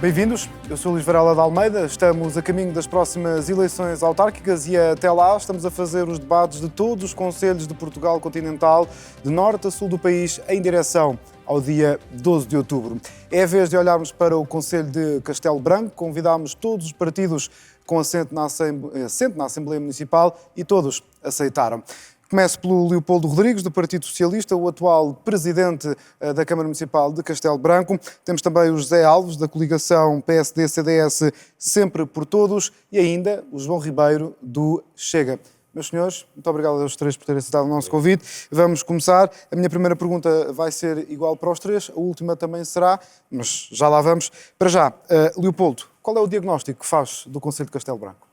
Bem-vindos, eu sou Luís Varela de Almeida, estamos a caminho das próximas eleições autárquicas e até lá estamos a fazer os debates de todos os concelhos de Portugal continental, de norte a sul do país, em direção ao dia 12 de outubro. É a vez de olharmos para o Concelho de Castelo Branco, convidámos todos os partidos com assento na Assembleia Municipal e todos aceitaram. Começo pelo Leopoldo Rodrigues, do Partido Socialista, o atual presidente da Câmara Municipal de Castelo Branco. Temos também o José Alves, da coligação PSD-CDS Sempre por Todos, e ainda o João Ribeiro, do Chega. Meus senhores, muito obrigado aos três por terem aceitado o nosso convite. Vamos começar. A minha primeira pergunta vai ser igual para os três, a última também será, mas já lá vamos. Para já, Leopoldo, qual é o diagnóstico que faz do Concelho de Castelo Branco?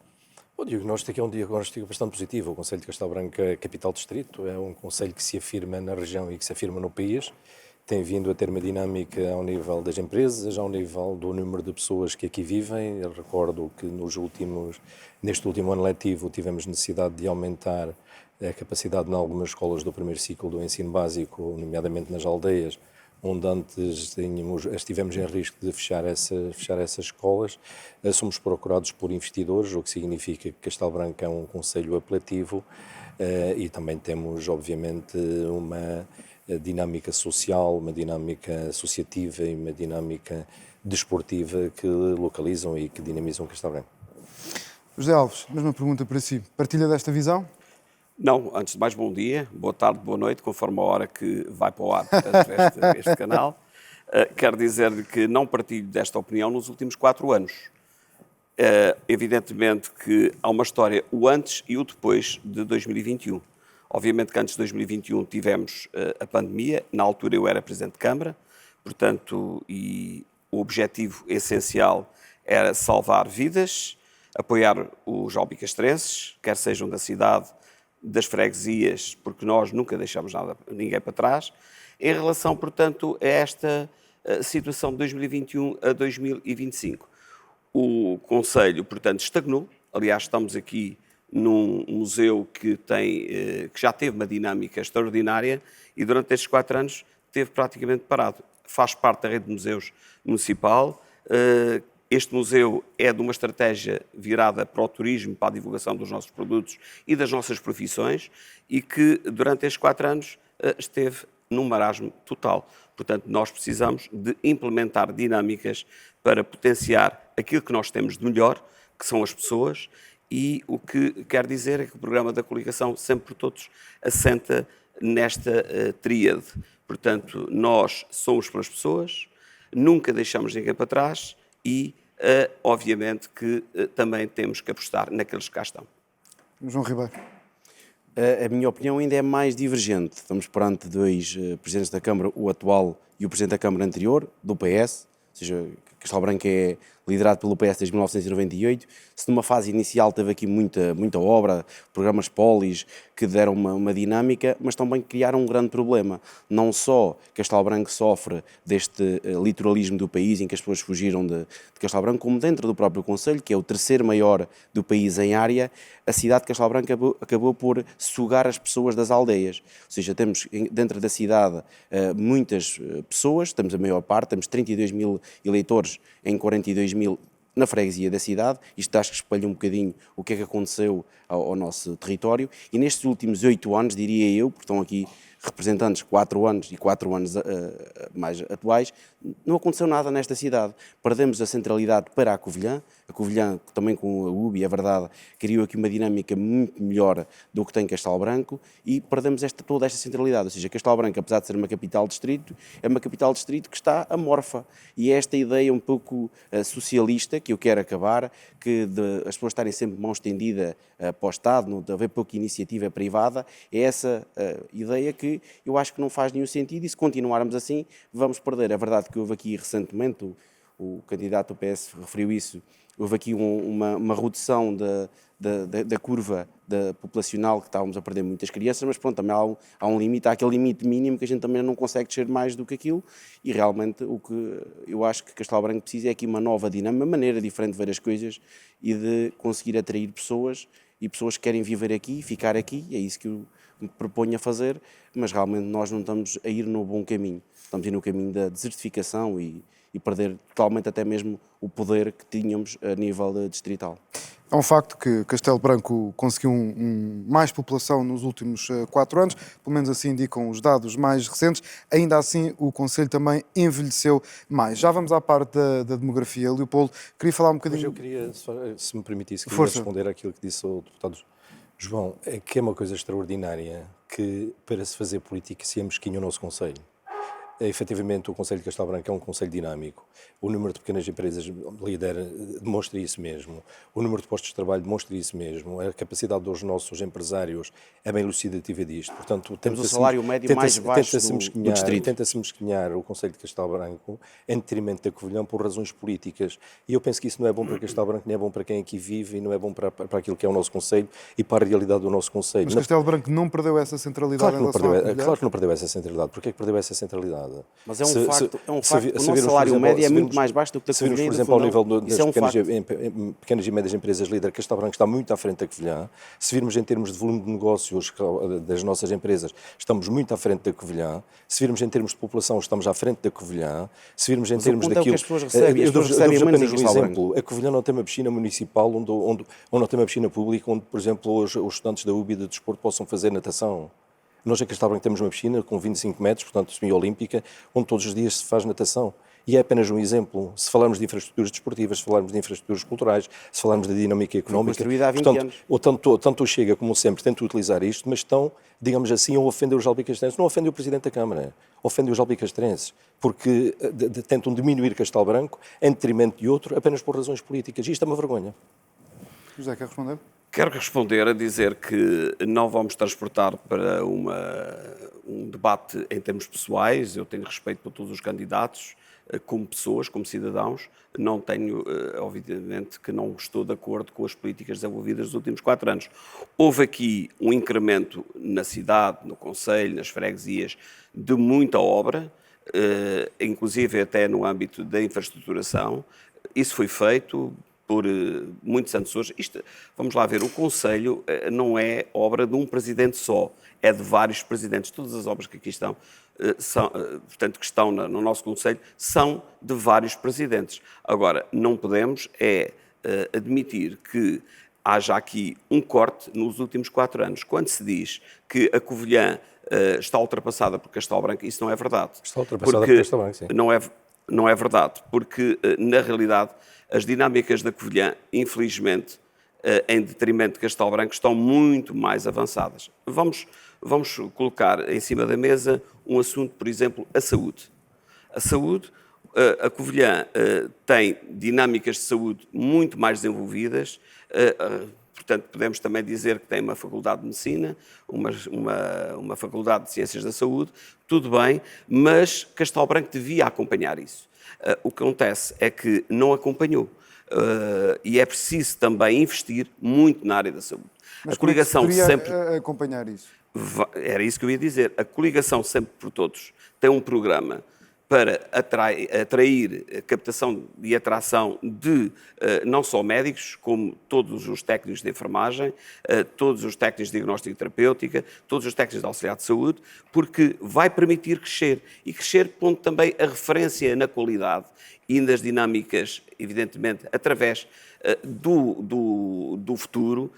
O diagnóstico é um diagnóstico bastante positivo. O Concelho de Castelo Branco é capital distrito, é um concelho que se afirma na região e que se afirma no país. Tem vindo a ter uma dinâmica ao nível das empresas, ao nível do número de pessoas que aqui vivem. Eu recordo que neste último ano letivo tivemos necessidade de aumentar a capacidade em algumas escolas do primeiro ciclo do ensino básico, nomeadamente nas aldeias, onde antes estivemos em risco de fechar essas escolas. Somos procurados por investidores, o que significa que Castelo Branco é um concelho apelativo e também temos, obviamente, uma dinâmica social, uma dinâmica associativa e uma dinâmica desportiva que localizam e que dinamizam Castelo Branco. José Alves, mesma pergunta para si. Partilha desta visão? Não, antes de mais, bom dia, boa tarde, boa noite, conforme a hora que vai para o ar, portanto, este canal. Quero dizer-lhe que não partilho desta opinião nos últimos 4 anos. Evidentemente que há uma história, o antes e o depois de 2021. Obviamente que antes de 2021 tivemos a pandemia, na altura eu era Presidente de Câmara, portanto, e o objetivo essencial era salvar vidas, apoiar os albicastrenses, quer sejam da cidade, das freguesias, porque nós nunca deixamos ninguém para trás, em relação, portanto, a esta situação de 2021 a 2025. O Concelho, portanto, estagnou. Aliás, estamos aqui num museu que já teve uma dinâmica extraordinária e durante estes 4 anos esteve praticamente parado. Faz parte da rede de museus municipal. Este museu é de uma estratégia virada para o turismo, para a divulgação dos nossos produtos e das nossas profissões e que durante estes 4 anos esteve num marasmo total. Portanto, nós precisamos de implementar dinâmicas para potenciar aquilo que nós temos de melhor, que são as pessoas, e o que quer dizer é que o programa da coligação Sempre por Todos assenta nesta tríade. Portanto, nós somos pelas pessoas, nunca deixamos ninguém para trás e obviamente que também temos que apostar naqueles que cá estão. João Ribeiro. A minha opinião ainda é mais divergente. Estamos perante 2 presidentes da Câmara, o atual e o presidente da Câmara anterior, do PS, ou seja, Castelo Branco é liderado pelo PS desde 1998. Se numa fase inicial teve aqui muita obra, programas polis que deram uma dinâmica, mas também criaram um grande problema. Não só Castelo Branco sofre deste litoralismo do país, em que as pessoas fugiram de Castelo Branco, como dentro do próprio concelho, que é o 3º maior do país em área, a cidade de Castelo Branco acabou por sugar as pessoas das aldeias. Ou seja, temos dentro da cidade muitas pessoas, temos a maior parte, temos 32 mil eleitores em 42 mil na freguesia da cidade. Isto acho que espelha um bocadinho o que é que aconteceu ao nosso território, e nestes últimos 8 anos, diria eu, porque estão aqui representantes 4 anos e 4 anos mais atuais, não aconteceu nada nesta cidade. Perdemos a centralidade para a Covilhã, também com a UBI, é verdade, criou aqui uma dinâmica muito melhor do que tem Castelo Branco, e perdemos toda esta centralidade. Ou seja, Castelo Branco, apesar de ser uma capital distrito, é uma capital distrito que está amorfa, e é esta ideia um pouco socialista que eu quero acabar, que as pessoas estarem sempre de mão estendida para o Estado, de haver pouca iniciativa privada, é essa ideia que eu acho que não faz nenhum sentido, e se continuarmos assim vamos perder. É verdade que houve aqui recentemente, o candidato do PS referiu isso, houve aqui uma redução da curva populacional, que estávamos a perder muitas crianças, mas pronto, também há um limite, há aquele limite mínimo que a gente também não consegue descer mais do que aquilo, e realmente o que eu acho que Castelo Branco precisa é aqui uma nova dinâmica, uma maneira diferente de ver as coisas e de conseguir atrair pessoas, e pessoas que querem viver aqui e ficar aqui, é isso que eu me proponho a fazer, mas realmente nós não estamos a ir no bom caminho, estamos a ir no caminho da desertificação e e perder totalmente até mesmo o poder que tínhamos a nível distrital. É um facto que Castelo Branco conseguiu mais população nos últimos 4 anos, pelo menos assim indicam os dados mais recentes. Ainda assim, o Conselho também envelheceu mais. Já vamos à parte da demografia. Leopoldo, queria falar um Mas bocadinho... eu queria, se me permitisse, queria Força. responder àquilo que disse o deputado João, é que é uma coisa extraordinária que, para se fazer política, se amesquinha o nosso Conselho. Efetivamente, o Conselho de Castelo Branco é um conselho dinâmico. O número de pequenas empresas lidera, demonstra isso mesmo. O número de postos de trabalho demonstra isso mesmo. A capacidade dos nossos empresários é bem elucidativa disto. Portanto, Temos o salário médio mais baixo do distrito. Tenta-se mesquinhar o Conselho de Castelo Branco em detrimento da Covilhã por razões políticas. E eu penso que isso não é bom para Castelo Branco, nem é bom para quem aqui vive e não é bom para aquilo que é o nosso Conselho e para a realidade do nosso Conselho. Mas Castelo Branco não perdeu essa centralidade Claro que, em relação à Covilhã? claro que não perdeu essa centralidade. Porquê é que perdeu essa centralidade? Mas é um facto que o nosso salário médio é muito mais baixo do que da Se virmos, Covilhã. por exemplo, ao nível das pequenas e médias empresas líder, Castelo Branco está muito à frente da Covilhã. Se virmos em termos de volume de negócios das nossas empresas, estamos muito à frente da Covilhã. Se virmos em termos de população, estamos à frente da Covilhã. Se virmos em termos daquilo... que as pessoas recebem, eu dou-vos apenas um Castelo exemplo. A Covilhã não tem uma piscina municipal onde não tem uma piscina pública onde, por exemplo, os estudantes da UBI de desporto possam fazer natação. Nós em Castelo Branco temos uma piscina com 25 metros, portanto, semi-olímpica, onde todos os dias se faz natação. E é apenas um exemplo. Se falarmos de infraestruturas desportivas, se falarmos de infraestruturas culturais, se falarmos de dinâmica económica... Foi construída há 20 anos. Tanto o Chega como sempre tenta utilizar isto, mas estão, digamos assim, a ofender os albicastrenses. Não ofendem o Presidente da Câmara, ofendem os albicastrenses, porque tentam diminuir Castelo Branco em detrimento de outro apenas por razões políticas. E isto é uma vergonha. José, quer responder? Quero responder a dizer que não vamos transportar para um debate em termos pessoais. Eu tenho respeito por todos os candidatos, como pessoas, como cidadãos. Não tenho, obviamente, que não estou de acordo com as políticas desenvolvidas nos últimos 4 anos. Houve aqui um incremento na cidade, no concelho, nas freguesias, de muita obra, inclusive até no âmbito da infraestruturação. Isso foi feito por muitos antecessores. Vamos lá ver, o Conselho não é obra de um presidente só, é de vários presidentes. Todas as obras que aqui estão, portanto, que estão no nosso Conselho, são de vários presidentes. Agora, não podemos admitir que haja aqui um corte nos últimos 4 anos. Quando se diz que a Covilhã está ultrapassada por Castelo Branco, isso não é verdade. Está ultrapassada por Castelo Branco, sim. Não é verdade, porque, na realidade, as dinâmicas da Covilhã, infelizmente, em detrimento de Castelo Branco, estão muito mais avançadas. Vamos colocar em cima da mesa um assunto, por exemplo, a saúde. A saúde, a Covilhã tem dinâmicas de saúde muito mais desenvolvidas, portanto, podemos também dizer que tem uma faculdade de medicina, uma faculdade de ciências da saúde, tudo bem, mas Castelo Branco devia acompanhar isso. O que acontece é que não acompanhou. E é preciso também investir muito na área da saúde. Mas a coligação sempre... acompanhar isso? Era isso que eu ia dizer. A coligação Sempre por Todos tem um programa para atrair captação e atração de não só médicos, como todos os técnicos de enfermagem, todos os técnicos de diagnóstico e terapêutica, todos os técnicos de auxiliar de saúde, porque vai permitir crescer. E crescer pondo também a referência na qualidade e nas dinâmicas, evidentemente, através do futuro.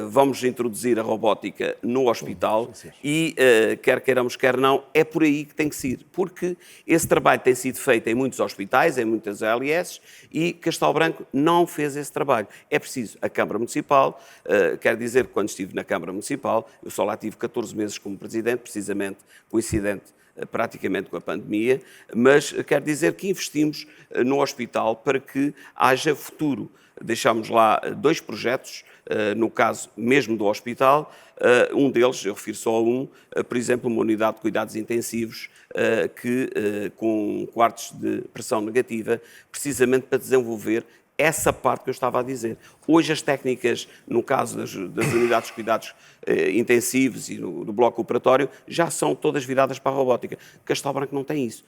Vamos introduzir a robótica no hospital e, quer queiramos, quer não, é por aí que tem que ser, porque esse trabalho tem sido feito em muitos hospitais, em muitas ALS, e Castelo Branco não fez esse trabalho. É preciso a Câmara Municipal, quer dizer que quando estive na Câmara Municipal, eu só lá tive 14 meses como Presidente, precisamente coincidente praticamente com a pandemia, mas quer dizer que investimos no hospital para que haja futuro. Deixámos lá 2 projetos, no caso mesmo do hospital, um deles, eu refiro só a um, por exemplo, uma unidade de cuidados intensivos com quartos de pressão negativa, precisamente para desenvolver essa parte que eu estava a dizer. Hoje as técnicas, no caso das unidades de cuidados intensivos e no bloco operatório, já são todas viradas para a robótica. Castelo Branco não tem isso.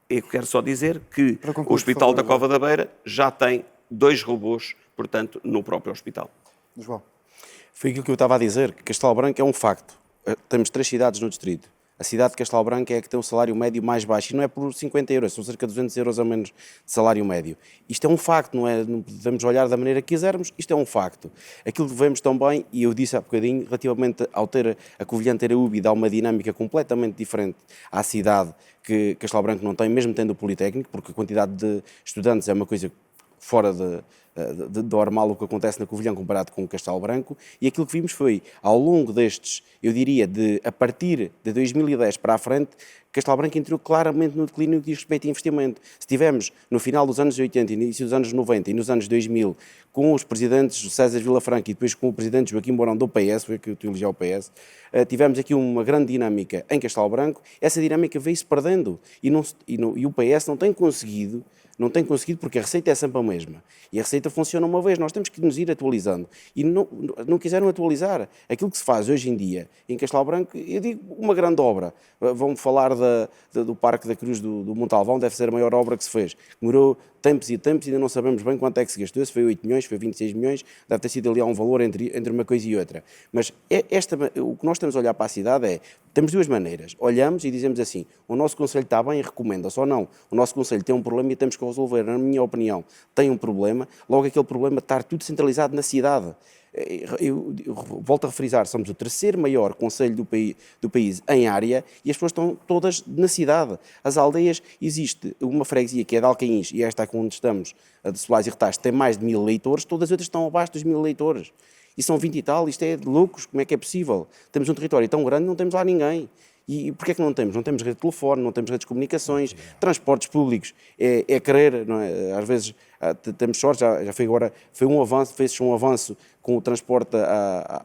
Eu quero só dizer que o Hospital da Cova da Beira já tem 2 robôs, portanto, no próprio hospital. João. Foi aquilo que eu estava a dizer, que Castelo Branco é um facto. Temos 3 cidades no distrito. A cidade de Castelo Branco é a que tem o salário médio mais baixo, e não é por 50 euros, são cerca de 200 euros a menos de salário médio. Isto é um facto, não podemos olhar da maneira que quisermos, isto é um facto. Aquilo que vemos também, e eu disse há bocadinho, relativamente ao ter a Covilhã ter a UBI, dá uma dinâmica completamente diferente à cidade que Castelo Branco não tem, mesmo tendo o Politécnico, porque a quantidade de estudantes é uma coisa fora de normal o que acontece na Covilhã comparado com o Castelo Branco, e aquilo que vimos foi, ao longo destes, eu diria, a partir de 2010 para a frente, Castelo Branco entrou claramente no declínio que diz respeito a investimento. Se tivemos no final dos anos 80, início dos anos 90 e nos anos 2000, com os presidentes César Vilafranca e depois com o presidente Joaquim Mourão do PS, foi que eu elegi ao PS, tivemos aqui uma grande dinâmica em Castelo Branco, essa dinâmica veio-se perdendo e o PS não tem conseguido porque a receita é sempre a mesma. E a receita funciona uma vez, nós temos que nos ir atualizando. E não quiseram atualizar. Aquilo que se faz hoje em dia em Castelo Branco, eu digo uma grande obra. Vamos falar do Parque da Cruz do Montalvão, deve ser a maior obra que se fez. Demorou tempos e tempos, ainda não sabemos bem quanto é que se gastou, se foi 8 milhões, se foi 26 milhões, deve ter sido ali um valor entre uma coisa e outra. Mas o que nós estamos a olhar para a cidade temos duas maneiras. Olhamos e dizemos assim, o nosso Conselho está bem e recomenda-se, ou não. O nosso Conselho tem um problema e temos que resolver. Na minha opinião, tem um problema, logo aquele problema está tudo centralizado na cidade. Eu volto a frisar, somos o terceiro maior concelho do país em área e as pessoas estão todas na cidade. As aldeias, existe uma freguesia que é de Alcaíns e esta aqui onde estamos, a de Solais e Retaz, tem mais de 1000 eleitores, todas as outras estão abaixo dos 1000 eleitores. E são 20 e tal, isto é de loucos, como é que é possível? Temos um território tão grande, não temos lá ninguém. E porquê é que não temos? Não temos rede de telefone, não temos redes de comunicações, transportes públicos, é querer, não é? Às vezes temos sorte, já foi agora, fez-se um avanço com o transporte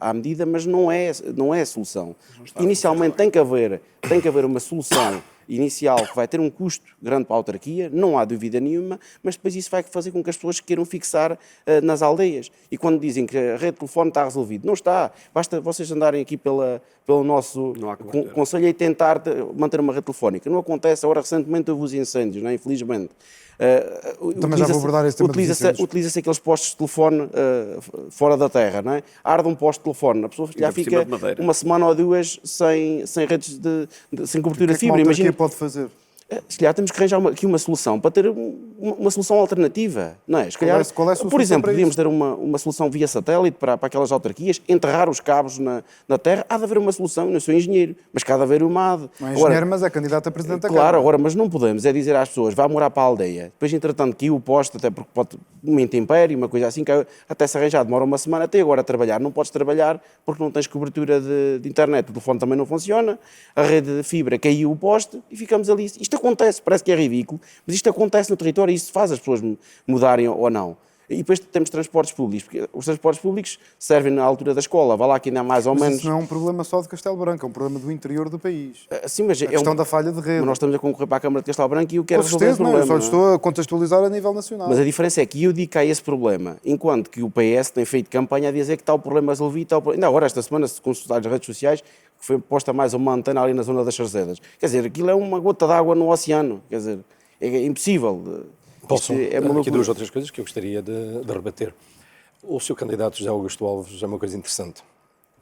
à medida, mas não é a solução. Inicialmente tem que haver uma solução inicial que vai ter um custo grande para a autarquia, não há dúvida nenhuma, mas depois isso vai fazer com que as pessoas queiram fixar nas aldeias. E quando dizem que a rede de telefone está resolvida, não está. Basta vocês andarem aqui pelo nosso conselho e tentar manter uma rede telefónica. Não acontece. Agora, recentemente, houve os incêndios, não é? Infelizmente. Também já vou abordar esse tema dos incêndios. Utiliza-se aqueles postos de telefone fora da terra, não é? Arde um posto de telefone, a pessoa já fica uma semana ou duas sem redes sem cobertura de fibra. Imagina, o que pode fazer? Se calhar temos que arranjar aqui uma solução para ter uma solução alternativa, não é? Se calhar, qual é a solução, por exemplo, para podíamos isso? ter uma solução via satélite para aquelas autarquias, enterrar os cabos na terra. Há de haver uma solução, eu não sou engenheiro, mas cá há de haver uma. Não é engenheiro, mas é candidato a presidente da Câmara. Claro, agora, mas não podemos dizer às pessoas, vá morar para a aldeia. Depois, entretanto, caiu o poste, até porque pode uma intempérie, uma coisa assim, até se arranjar, demora uma semana, até agora a trabalhar. Não podes trabalhar porque não tens cobertura de internet, o telefone também não funciona, a rede de fibra caiu o poste e ficamos ali. Isto acontece, parece que é ridículo, mas isto acontece no território e isso faz as pessoas mudarem ou não. E depois temos transportes públicos, porque os transportes públicos servem na altura da escola, vá lá que ainda há mais ou menos... Isso não é um problema só de Castelo Branco, é um problema do interior do país. Sim, mas a questão da falha de rede. Mas nós estamos a concorrer para a Câmara de Castelo Branco e eu quero Com resolver esse certeza, problema. eu só estou a contextualizar a nível nacional. Mas a diferença é que eu digo que há esse problema, enquanto que o PS tem feito campanha a dizer que está o problema resolvido. Ainda agora, esta semana, se consultar as redes sociais, que foi posta mais uma antena ali na zona das Sarzedas. Quer dizer, aquilo é uma gota d'água no oceano. Quer dizer, é impossível. Posso, é uma aqui duas outras coisas que eu gostaria de rebater. O seu candidato José Augusto Alves é uma coisa interessante,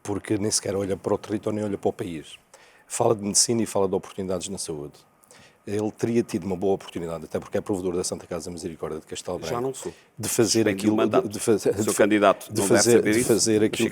porque nem sequer olha para o território nem olha para o país. Fala de medicina e fala de oportunidades na saúde. Ele teria tido uma boa oportunidade, até porque é provedor da Santa Casa Misericórdia de Castelo Branco. Já não sou. De fazer aquilo, de fazer aquilo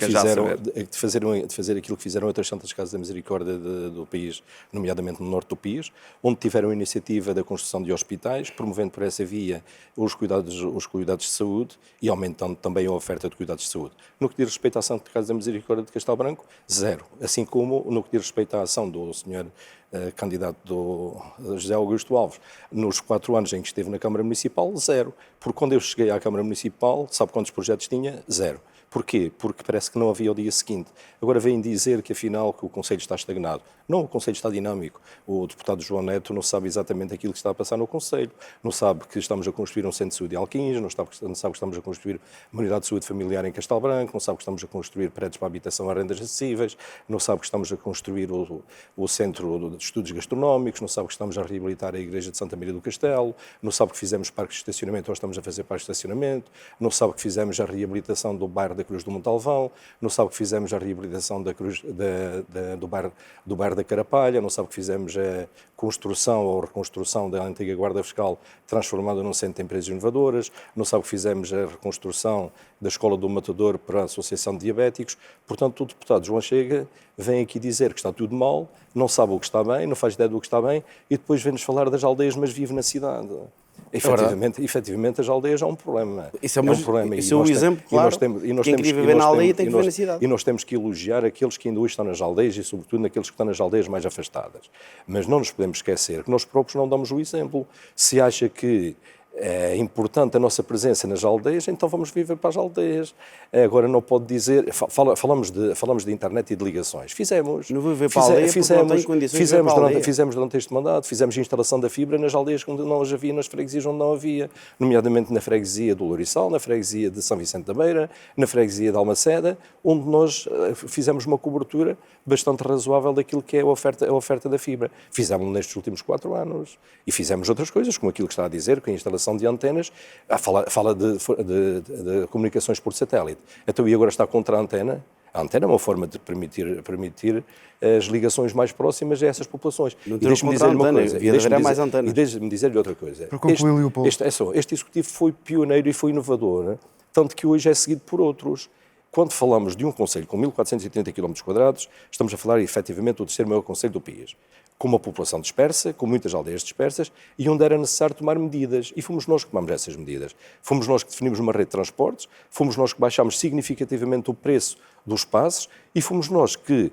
que fizeram outras Santas Casas da Misericórdia do país, nomeadamente no norte do país, onde tiveram a iniciativa da construção de hospitais, promovendo por essa via os cuidados de saúde e aumentando também a oferta de cuidados de saúde. No que diz respeito à Santa Casa da Misericórdia de Castelo Branco, zero. Assim como no que diz respeito à ação do senhor candidato do José Augusto Alves, nos 4 anos em que esteve na Câmara Municipal, zero. Porque quando eu cheguei à Câmara Municipal, sabe quantos projetos tinha? Zero. Porquê? Porque parece que não havia o dia seguinte. Agora vêm dizer que afinal que o Conselho está estagnado. Não, o Conselho está dinâmico. O deputado João Neto não sabe exatamente aquilo que está a passar no Conselho. Não sabe que estamos a construir um centro de saúde em Alquins, não sabe que estamos a construir uma unidade de saúde familiar em Castelo Branco, não sabe que estamos a construir prédios para habitação a rendas acessíveis, não sabe que estamos a construir o centro de estudos gastronómicos, não sabe que estamos a reabilitar a Igreja de Santa Maria do Castelo, não sabe que fizemos parques de estacionamento ou estamos a fazer parques de estacionamento, não sabe que fizemos a reabilitação do bairro da Cruz do Montalvão, não sabe que fizemos a reabilitação do bairro da Carapalha, não sabe que fizemos a construção ou reconstrução da antiga Guarda Fiscal transformada num centro de empresas inovadoras, não sabe que fizemos a reconstrução da Escola do Matador para a Associação de Diabéticos. Portanto, o deputado João Chega vem aqui dizer que está tudo mal, não sabe o que está bem, não faz ideia do que está bem e depois vem-nos falar das aldeias, mas vive na cidade. Efetivamente, as aldeias é um problema. Isso é um problema. Isso é um exemplo, claro. Quem queria viver na aldeia tem que viver na cidade. E nós temos que elogiar aqueles que ainda hoje estão nas aldeias e, sobretudo, naqueles que estão nas aldeias mais afastadas. Mas não nos podemos esquecer que nós próprios não damos o exemplo. Se acha que é importante a nossa presença nas aldeias, então vamos viver para as aldeias. Agora não pode dizer... Falamos de internet e de ligações. Fizemos. Não vou viver para a aldeia porque não tenho condições de viver para a aldeia. Fizemos durante este mandato, fizemos a instalação da fibra nas aldeias onde não as havia, nas freguesias onde não havia, nomeadamente na freguesia do Louriçal, na freguesia de São Vicente da Beira, na freguesia de Almaceda, onde nós fizemos uma cobertura bastante razoável daquilo que é a oferta da fibra. Fizemos nestes últimos 4 anos. E fizemos outras coisas, como aquilo que está a dizer, com a instalação de antenas, fala de comunicações por satélite. Então, e agora está contra a antena? A antena é uma forma de permitir as ligações mais próximas a essas populações. Não temos contra a antena, devia haver mais antenas. E deixe-me dizer-lhe outra coisa. Para concluir, Leopoldo. Este executivo foi pioneiro e foi inovador, tanto que hoje é seguido por outros. Quando falamos de um concelho com 1.430 km², estamos a falar, efetivamente, do terceiro maior concelho do país, com uma população dispersa, com muitas aldeias dispersas, e onde era necessário tomar medidas. E fomos nós que tomamos essas medidas. Fomos nós que definimos uma rede de transportes, fomos nós que baixámos significativamente o preço dos passes, e fomos nós que,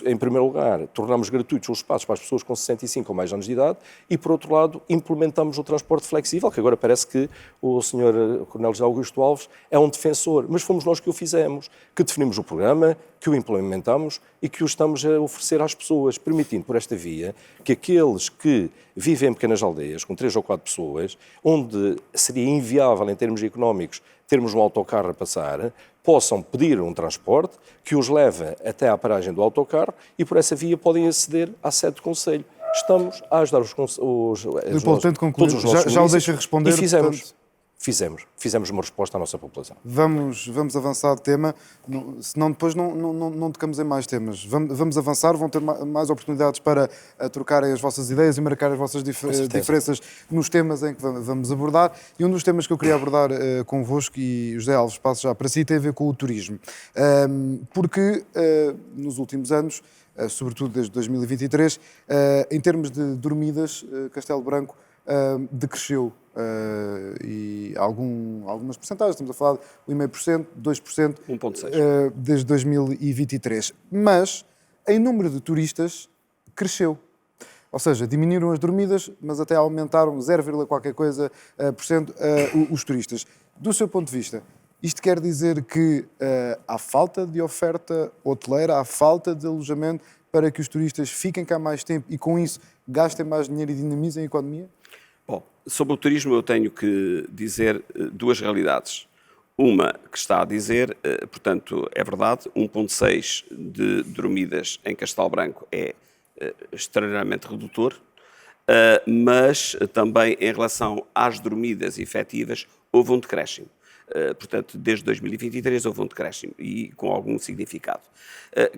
em primeiro lugar, tornámos gratuitos os passos para as pessoas com 65 ou mais anos de idade e, por outro lado, implementamos o transporte flexível, que agora parece que o Sr. Coronel José Augusto Alves é um defensor, mas fomos nós que o fizemos, que definimos o programa, que o implementamos e que o estamos a oferecer às pessoas, permitindo por esta via que aqueles que vivem em pequenas aldeias, com 3 ou 4 pessoas, onde seria inviável em termos económicos termos um autocarro a passar, possam pedir um transporte que os leve até à paragem do autocarro e por essa via podem aceder à sede do Conselho. Estamos a ajudar Leopoldo, tento concluir. Todos os nossos Já o deixa responder. E fizemos. Portanto... Fizemos uma resposta à nossa população. Vamos avançar de tema, senão depois não tocamos em mais temas. Vamos avançar, vão ter mais oportunidades para trocarem as vossas ideias e marcar as vossas diferenças nos temas em que vamos abordar. E um dos temas que eu queria abordar convosco, e José Alves, passo já para si, tem a ver com o turismo. Porque nos últimos anos, sobretudo desde 2023, em termos de dormidas, Castelo Branco decresceu e algumas percentagens, estamos a falar de 1,5%, 2%, 1,6%. Desde 2023. Mas, em número de turistas, cresceu. Ou seja, diminuíram as dormidas, mas até aumentaram 0, qualquer coisa por cento os turistas. Do seu ponto de vista, isto quer dizer que há falta de oferta hoteleira, há falta de alojamento para que os turistas fiquem cá mais tempo e, com isso, gastem mais dinheiro e dinamizem a economia? Bom, sobre o turismo eu tenho que dizer 2 realidades. Uma que está a dizer, portanto, é verdade, 1,6 de dormidas em Castelo Branco é extraordinariamente redutor, mas também em relação às dormidas efetivas houve um decréscimo. Portanto, desde 2023 houve um decréscimo e com algum significado.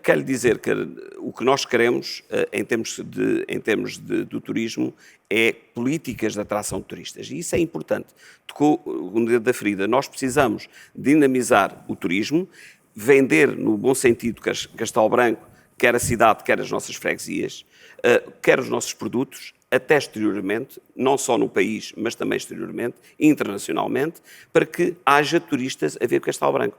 Quero dizer que o que nós queremos em termos do turismo é políticas de atração de turistas e isso é importante. Tocou o dedo da ferida. Nós precisamos dinamizar o turismo, vender no bom sentido Castelo Branco, quer a cidade, quer as nossas freguesias, quer os nossos produtos, até exteriormente, não só no país, mas também exteriormente, internacionalmente, para que haja turistas a ver Castelo Branco.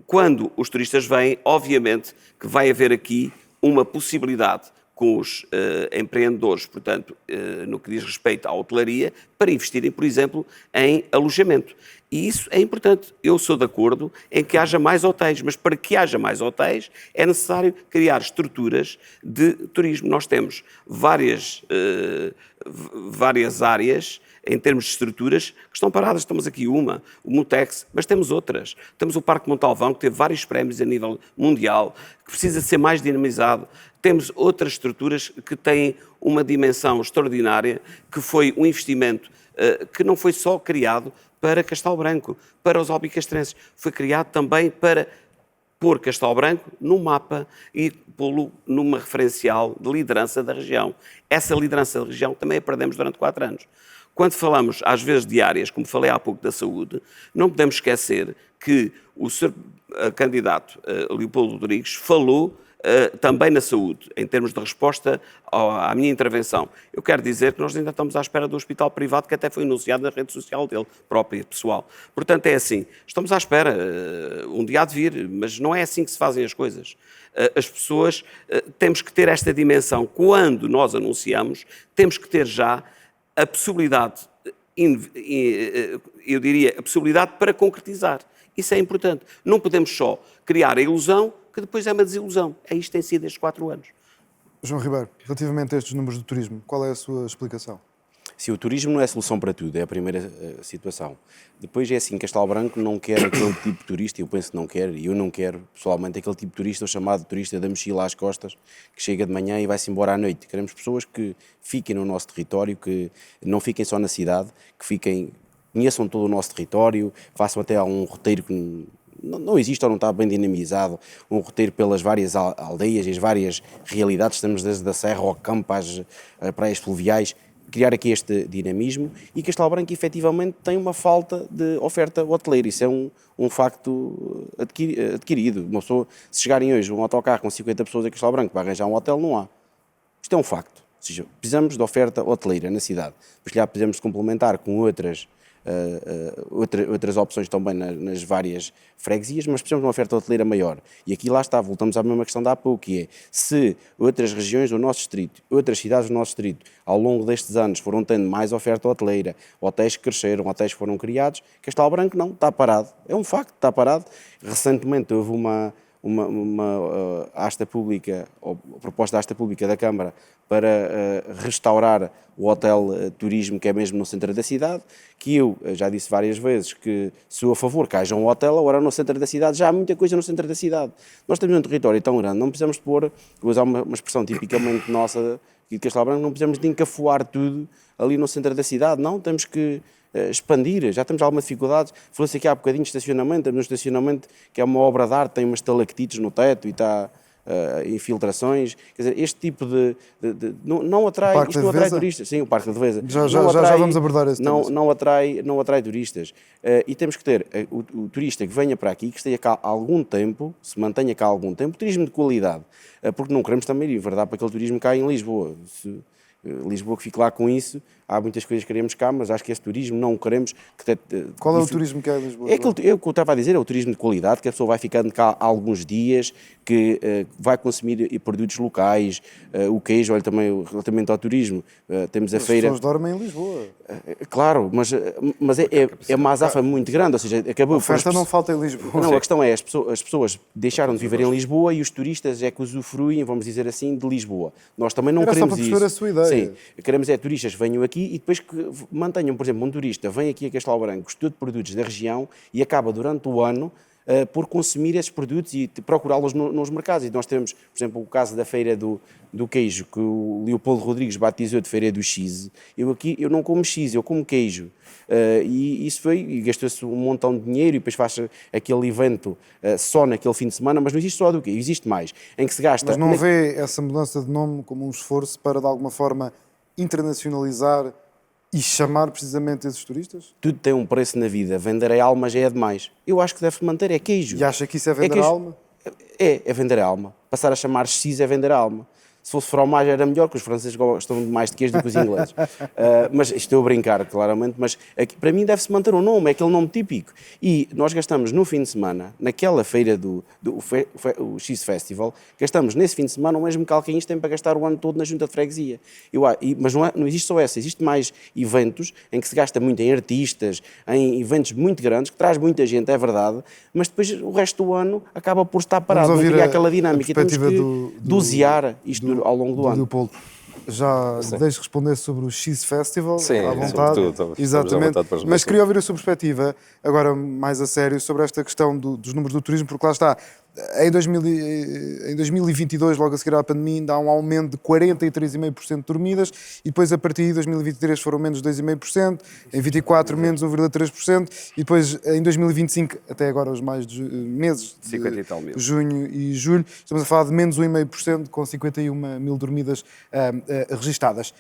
Quando os turistas vêm, obviamente que vai haver aqui uma possibilidade com os empreendedores, portanto, no que diz respeito à hotelaria, para investirem, por exemplo, em alojamento. E isso é importante. Eu sou de acordo em que haja mais hotéis, mas para que haja mais hotéis é necessário criar estruturas de turismo. Nós temos várias áreas em termos de estruturas que estão paradas. Temos aqui o Mutex, mas temos outras. Temos o Parque Montalvão, que teve vários prémios a nível mundial, que precisa ser mais dinamizado. Temos outras estruturas que têm uma dimensão extraordinária, que foi um investimento que não foi só criado para Castelo Branco, para os albicastrenses. Foi criado também para pôr Castelo Branco no mapa e pô-lo numa referencial de liderança da região. Essa liderança da região também a perdemos durante 4 anos. Quando falamos, às vezes, de áreas, como falei há pouco da saúde, não podemos esquecer que o Sr. Candidato Leopoldo Rodrigues falou também na saúde, em termos de resposta à minha intervenção. Eu quero dizer que nós ainda estamos à espera do hospital privado, que até foi anunciado na rede social dele, própria, pessoal. Portanto, é assim, estamos à espera, um dia há de vir, mas não é assim que se fazem as coisas. As pessoas, temos que ter esta dimensão. Quando nós anunciamos, temos que ter já a possibilidade, eu diria, a possibilidade para concretizar. Isso é importante. Não podemos só criar a ilusão, que depois é uma desilusão. É isto que tem sido estes 4 anos. João Ribeiro, relativamente a estes números do turismo, qual é a sua explicação? Sim, o turismo não é solução para tudo, é a primeira situação. Depois é assim, Castelo Branco não quer aquele tipo de turista, eu penso que não quer, e eu não quero, pessoalmente, aquele tipo de turista, o chamado turista da mochila às costas, que chega de manhã e vai-se embora à noite. Queremos pessoas que fiquem no nosso território, que não fiquem só na cidade, que fiquem, conheçam todo o nosso território, façam até um roteiro que não existe ou não está bem dinamizado, um roteiro pelas várias aldeias e as várias realidades, estamos desde a serra ao campo, às praias fluviais, criar aqui este dinamismo, e Castelo Branco efetivamente tem uma falta de oferta hoteleira. Isso é um facto adquirido. Uma pessoa, se chegarem hoje um autocarro com 50 pessoas a Castelo Branco para arranjar um hotel, não há. Isto é um facto. Ou seja, precisamos de oferta hoteleira na cidade. Mas já precisamos de complementar com outras opções também nas várias freguesias, mas precisamos de uma oferta hoteleira maior. E aqui lá está, voltamos à mesma questão de há pouco, que é, se outras regiões do nosso distrito, outras cidades do nosso distrito, ao longo destes anos foram tendo mais oferta hoteleira, hotéis que cresceram, hotéis que foram criados, Castelo Branco não, está parado. É um facto, está parado. Recentemente houve uma asta pública, ou proposta de asta pública da Câmara para restaurar o hotel turismo que é mesmo no centro da cidade, que eu já disse várias vezes que sou a favor que haja um hotel, agora no centro da cidade já há muita coisa no centro da cidade. Nós temos um território tão grande, não precisamos de pôr, vou usar uma expressão tipicamente nossa de Castelo Branco, não precisamos de encafuar tudo ali no centro da cidade, não, temos que expandir, já temos alguma dificuldade. Falou-se aqui há bocadinho de estacionamento, temos um estacionamento que é uma obra de arte, tem umas estalactites no teto e está infiltrações, quer dizer, este tipo não atrai, isto não atrai turistas. Sim, o Parque de Devesa. Já vamos abordar esse tema. Não atrai turistas. E temos que ter o turista que venha para aqui, que esteja cá há algum tempo, se mantenha cá há algum tempo, turismo de qualidade, porque não queremos também ir, verdade, para aquele turismo cá em Lisboa. Lisboa que fique lá com isso, há muitas coisas que queremos cá, mas acho que esse turismo não queremos. Qual é o turismo que é em Lisboa? É o que eu estava a dizer, é o turismo de qualidade, que a pessoa vai ficando cá há alguns dias, que vai consumir produtos locais, o queijo, olha também relativamente ao turismo, temos a feira... As pessoas dormem em Lisboa. Claro, mas é uma azáfama muito grande, ou seja, acabou... A oferta não falta em Lisboa. Não, a questão é, as pessoas deixaram de viver em Lisboa e os turistas é que usufruem, vamos dizer assim, de Lisboa. Nós também não queremos isso. Era só para perceber a sua ideia. Sim, queremos é turistas que venham aqui e depois que mantenham, por exemplo, um turista vem aqui a Castelo Branco, estuda produtos da região e acaba durante o ano por consumir esses produtos e procurá-los nos mercados. E nós temos, por exemplo, o caso da Feira do Queijo, que o Leopoldo Rodrigues batizou de Feira do Cheese. Eu não como cheese, eu como queijo. E isso foi, e gastou-se um montão de dinheiro e depois faz aquele evento só naquele fim de semana, mas não existe só do queijo, existe mais, em que se gasta... Mas não vê essa mudança de nome como um esforço para, de alguma forma, internacionalizar e chamar precisamente esses turistas? Tudo tem um preço na vida, vender a alma já é demais. Eu acho que deve manter, é queijo. E acha que isso é vender a alma? É vender a alma. Passar a chamar X é vender a alma. se fosse fromage era melhor, que os franceses gostam mais de queijo do que os ingleses. Mas isto estou a brincar, claramente, mas aqui, para mim deve-se manter o nome, é aquele nome típico. E nós gastamos no fim de semana, naquela feira o Cheese Festival, gastamos nesse fim de semana o mesmo que Alcaíns tem para gastar o ano todo na junta de freguesia. Mas não existe só essa, existe mais eventos em que se gasta muito em artistas, em eventos muito grandes, que traz muita gente, é verdade, mas depois o resto do ano acaba por estar parado, não cria aquela dinâmica. E temos que dosear isto ao longo do ano. Leopoldo, já deixo responder sobre o Cheese Festival, Sim, à vontade. sobretudo, Exatamente. à vontade para Mas queria ouvir a sua perspectiva, agora mais a sério, sobre esta questão dos números do turismo, porque lá está, em 2022, logo a seguir à pandemia, ainda há um aumento de 43,5% de dormidas e depois a partir de 2023 foram menos 2,5%, em 24 menos 1,3% e depois em 2025, até agora os mais meses de 50 e tal mil. junho e julho, estamos a falar de menos 1,5% com 51 mil dormidas registadas.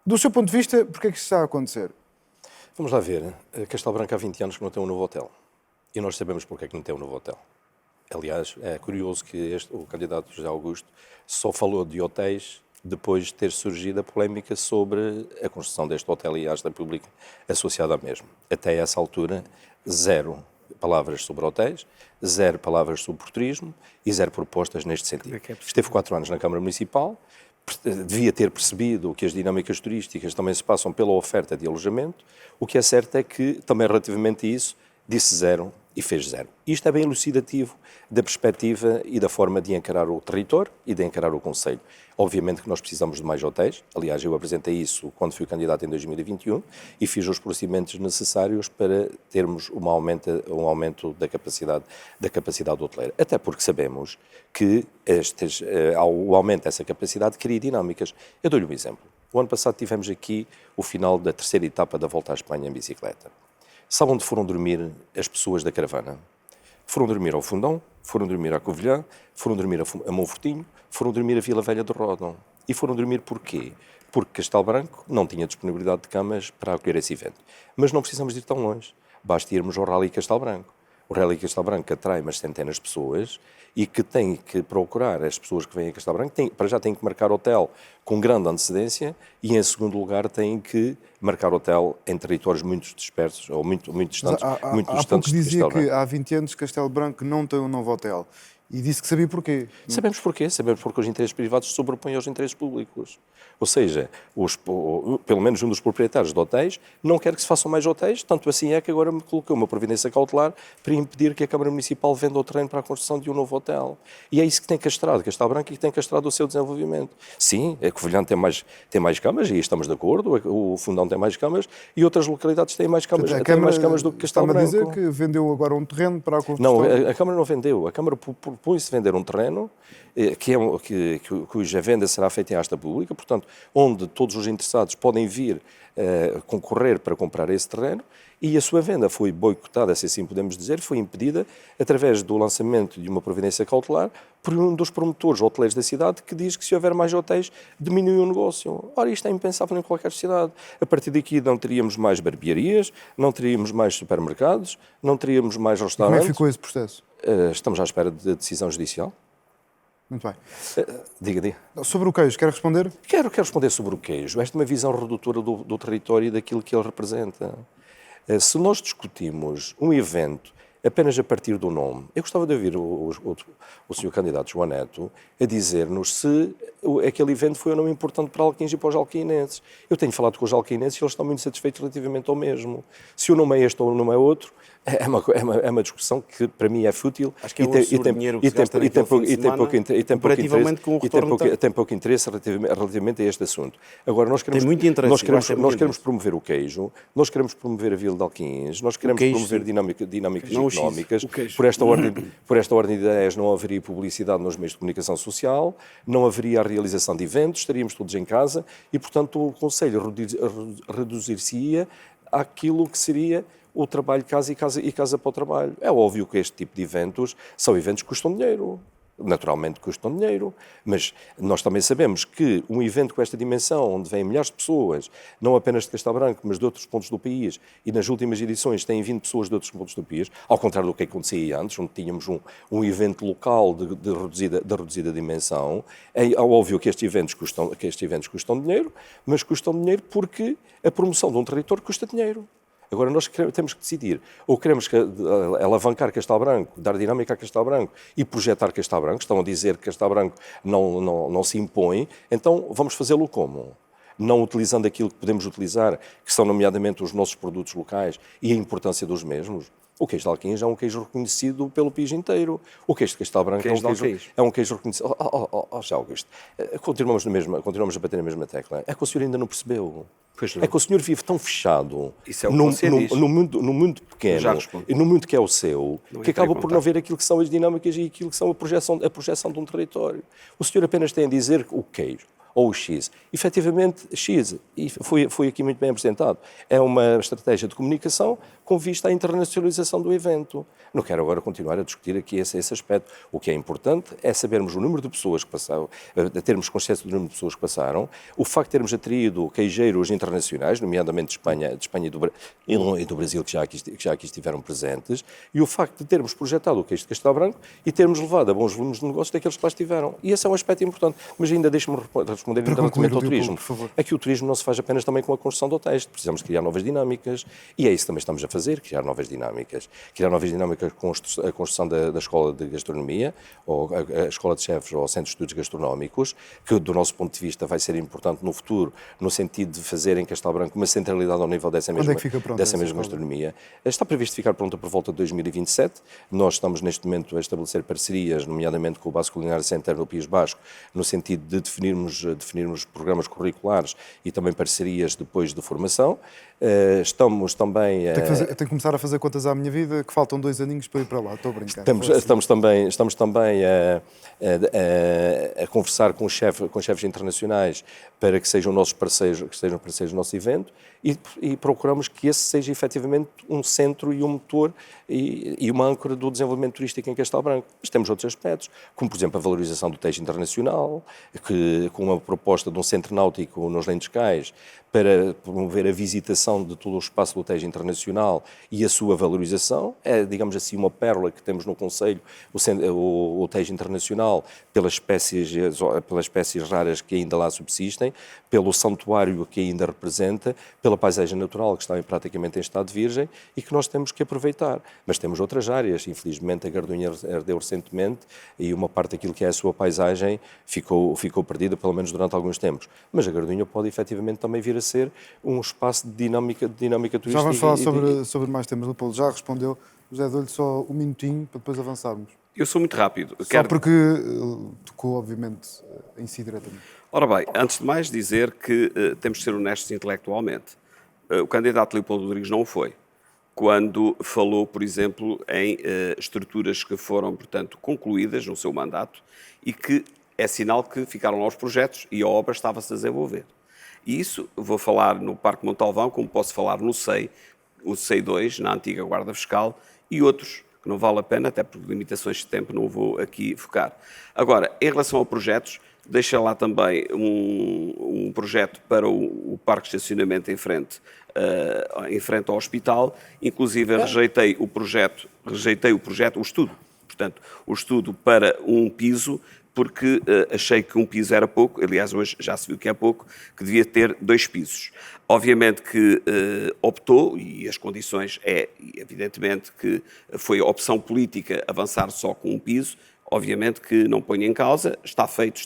Do seu ponto de vista, porquê é que isto está a acontecer? Vamos lá ver. Castelo Branco há 20 anos que não tem um novo hotel. E nós sabemos porque é que não tem um novo hotel. Aliás, é curioso que o candidato José Augusto só falou de hotéis depois de ter surgido a polémica sobre a construção deste hotel e a esta pública associada ao mesmo. Até essa altura, 0 palavras sobre hotéis, 0 palavras sobre turismo e 0 propostas neste sentido. Esteve 4 anos na Câmara Municipal, devia ter percebido que as dinâmicas turísticas também se passam pela oferta de alojamento. O que é certo é que, também relativamente a isso, disse 0 e fez 0. Isto é bem elucidativo da perspectiva e da forma de encarar o território e de encarar o concelho. Obviamente que nós precisamos de mais hotéis. Aliás, eu apresentei isso quando fui candidato em 2021 e fiz os procedimentos necessários para termos um aumento da capacidade hoteleira. Até porque sabemos que o aumento dessa capacidade cria dinâmicas. Eu dou-lhe um exemplo. O ano passado tivemos aqui o final da terceira etapa da Volta à Espanha em bicicleta. Sabe onde foram dormir as pessoas da caravana? Foram dormir ao Fundão, foram dormir à Covilhã, foram dormir a Monfortinho, foram dormir a Vila Velha de Ródão. E foram dormir porquê? Porque Castelo Branco não tinha disponibilidade de camas para acolher esse evento. Mas não precisamos de ir tão longe. Basta irmos ao Rally Castelo Branco. O Rally Castelo Branco atrai umas centenas de pessoas e que tem que procurar as pessoas que vêm a Castelo Branco, para já têm que marcar hotel com grande antecedência e, em segundo lugar, têm que marcar hotel em territórios muito dispersos ou muito distantes, Há pouco dizia que há 20 anos Castelo Branco não tem um novo hotel e disse que sabia porquê. Sabemos porquê. Sabemos porque os interesses privados se sobrepõem aos interesses públicos. Ou seja, pelo menos um dos proprietários de hotéis não quer que se façam mais hotéis, tanto assim é que agora me colocou uma providência cautelar para impedir que a Câmara Municipal venda o terreno para a construção de um novo hotel. E é isso que tem castrado Castelo Branco e que tem castrado o seu desenvolvimento. Sim, a Covilhã tem mais camas e estamos de acordo, o Fundão tem mais camas e outras localidades têm mais camas, Portanto, têm mais camas do que Castelo Branco. Está-me a dizer que vendeu agora um terreno para a construção? Não, a Câmara não vendeu. A Câmara propôs-se vender um terreno cuja venda será feita em asta pública, portanto, onde todos os interessados podem vir concorrer para comprar esse terreno, e a sua venda foi boicotada, se assim podemos dizer, foi impedida através do lançamento de uma providência cautelar por um dos promotores hoteleiros da cidade que diz que se houver mais hotéis diminui o negócio. Ora, isto é impensável em qualquer cidade. A partir daqui não teríamos mais barbearias, não teríamos mais supermercados, não teríamos mais restaurantes. Como é que ficou esse processo? Estamos à espera de decisão judicial. Muito bem. Diga. Sobre o queijo, quer responder? Quero responder sobre o queijo. Esta é uma visão redutora do território e daquilo que ele representa. Se nós discutimos um evento apenas a partir do nome, eu gostava de ouvir o Sr. candidato João Neto a dizer-nos se aquele evento foi ou não importante para Alquins e para os alquinenses. Eu tenho falado com os alquinenses e eles estão muito satisfeitos relativamente ao mesmo. Se o nome é este ou o nome é outro, é uma discussão que para mim é fútil. Acho que tem pouco interesse relativamente a este assunto. Agora, nós queremos promover o queijo, nós queremos promover a Vila de Alquins, nós queremos promover dinâmicas económicas. Por esta ordem de ideias não haveria publicidade nos meios de comunicação social, não haveria a realização de eventos, estaríamos todos em casa e, portanto, o Conselho reduzir-se-ia àquilo que seria o trabalho casa e casa para o trabalho. É óbvio que este tipo de eventos são eventos que custam dinheiro. naturalmente custam dinheiro, mas nós também sabemos que um evento com esta dimensão, onde vêm milhares de pessoas, não apenas de Castelo Branco, mas de outros pontos do país, e nas últimas edições têm vindo pessoas de outros pontos do país, ao contrário do que acontecia antes, onde tínhamos um evento local de reduzida dimensão, é óbvio que estes eventos custam dinheiro, mas custam dinheiro porque a promoção de um território custa dinheiro. Agora, nós temos que decidir, ou queremos alavancar Castelo Branco, dar dinâmica a Castelo Branco e projetar Castelo Branco, estão a dizer que Castelo Branco não se impõe, então vamos fazê-lo como? Não utilizando aquilo que podemos utilizar, que são nomeadamente os nossos produtos locais e a importância dos mesmos. O queijo de Alquins é um queijo reconhecido pelo país inteiro. O queijo de Castelo Branco é um queijo reconhecido. Já, Augusto, continuamos a bater na mesma tecla. É que o senhor ainda não percebeu. É que o senhor vive tão fechado no mundo pequeno e no mundo que é o seu, que acaba por não ver aquilo que são as dinâmicas e aquilo que são a projeção de um território. O senhor apenas tem a dizer o queijo ou o X. Efetivamente, X, e foi aqui muito bem apresentado, é uma estratégia de comunicação com vista à internacionalização do evento. Não quero agora continuar a discutir aqui esse aspecto. O que é importante é sabermos o número de pessoas que passaram, termos consciência do número de pessoas que passaram, o facto de termos atraído queijeiros internacionais, nomeadamente de Espanha e do Brasil, que já aqui estiveram presentes, e o facto de termos projetado o queijo de Castelo Branco e termos levado a bons volumes de negócio daqueles que lá estiveram. E esse é um aspecto importante. Mas ainda deixe-me responder relativamente ao turismo. Por favor. É que o turismo não se faz apenas também com a construção de hotéis. Precisamos criar novas dinâmicas e é isso que também estamos a fazer, criar novas dinâmicas. Criar novas dinâmicas com a construção da escola de gastronomia, ou a escola de chefes ou centros de estudos gastronómicos, que do nosso ponto de vista vai ser importante no futuro, no sentido de fazer em Castelo Branco uma centralidade ao nível dessa mesma gastronomia. Está previsto ficar pronta por volta de 2027. Nós estamos neste momento a estabelecer parcerias, nomeadamente com o Basque Culinário Center no País Basco, no sentido de definirmos programas curriculares e também parcerias depois de formação. Estamos também... Tenho que começar a fazer contas à minha vida, que faltam 2 aninhos para ir para lá, estou a brincar. Estamos também a conversar com chefes internacionais para que sejam nossos parceiros, do nosso evento e procuramos que esse seja efetivamente um centro e um motor e uma âncora do desenvolvimento turístico em Castelo Branco. Mas temos outros aspectos, como por exemplo a valorização do Tejo Internacional, com uma proposta de um centro náutico nos Lentejos para promover a visitação de todo o espaço do Tejo Internacional e a sua valorização. É, digamos assim, uma pérola que temos no Conselho, o Tejo Internacional, pelas espécies raras que ainda lá subsistem, pelo santuário que ainda representa, pela paisagem natural que está praticamente em estado virgem e que nós temos que aproveitar. Mas temos outras áreas, infelizmente a Gardunha ardeu recentemente e uma parte daquilo que é a sua paisagem ficou perdida, pelo menos durante alguns tempos. Mas a Gardunha pode efetivamente também vir a ser um espaço de dinâmica turística. Já vamos falar sobre mais temas. Leopoldo já respondeu. José, dou-lhe só um minutinho para depois avançarmos. Eu sou muito rápido. Só porque tocou, obviamente, em si diretamente. Ora bem, antes de mais dizer que temos de ser honestos intelectualmente. O candidato Leopoldo Rodrigues não o foi. Quando falou, por exemplo, em estruturas que foram, portanto, concluídas no seu mandato e que é sinal que ficaram lá os projetos e a obra estava-se a desenvolver. E isso vou falar no Parque Montalvão, como posso falar no SEI, o SEI 2, na antiga Guarda Fiscal, e outros, que não vale a pena, até por limitações de tempo não vou aqui focar. Agora, em relação a projetos, deixa lá também um projeto para o parque de estacionamento em frente ao hospital, inclusive rejeitei o estudo, portanto, o estudo para um piso, porque achei que um piso era pouco, aliás, hoje já se viu que é pouco, que devia ter 2 pisos. Obviamente que optou, e as condições evidentemente que foi opção política avançar só com um piso, obviamente que não ponho em causa, está feito.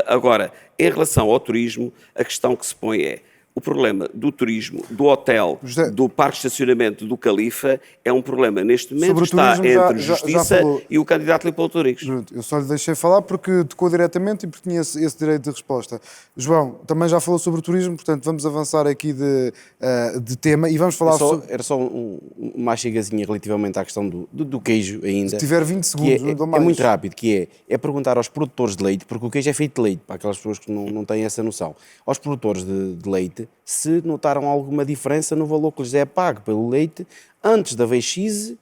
Agora, em relação ao turismo, a questão que se põe é, o problema do turismo, do hotel, do parque de estacionamento do Califa, é um problema neste momento que está entre Justiça e o candidato Leopoldo Rodrigues. Eu só lhe deixei falar porque tocou diretamente e porque tinha esse direito de resposta. João, também já falou sobre o turismo, portanto vamos avançar aqui de tema e vamos falar sobre... Era só uma chegazinha relativamente à questão do queijo ainda. Se tiver 20 segundos, não dou mais. É muito rápido, que é perguntar aos produtores de leite, porque o queijo é feito de leite, para aquelas pessoas que não têm essa noção. Aos produtores de leite, se notaram alguma diferença no valor que lhes é pago pelo leite antes da VX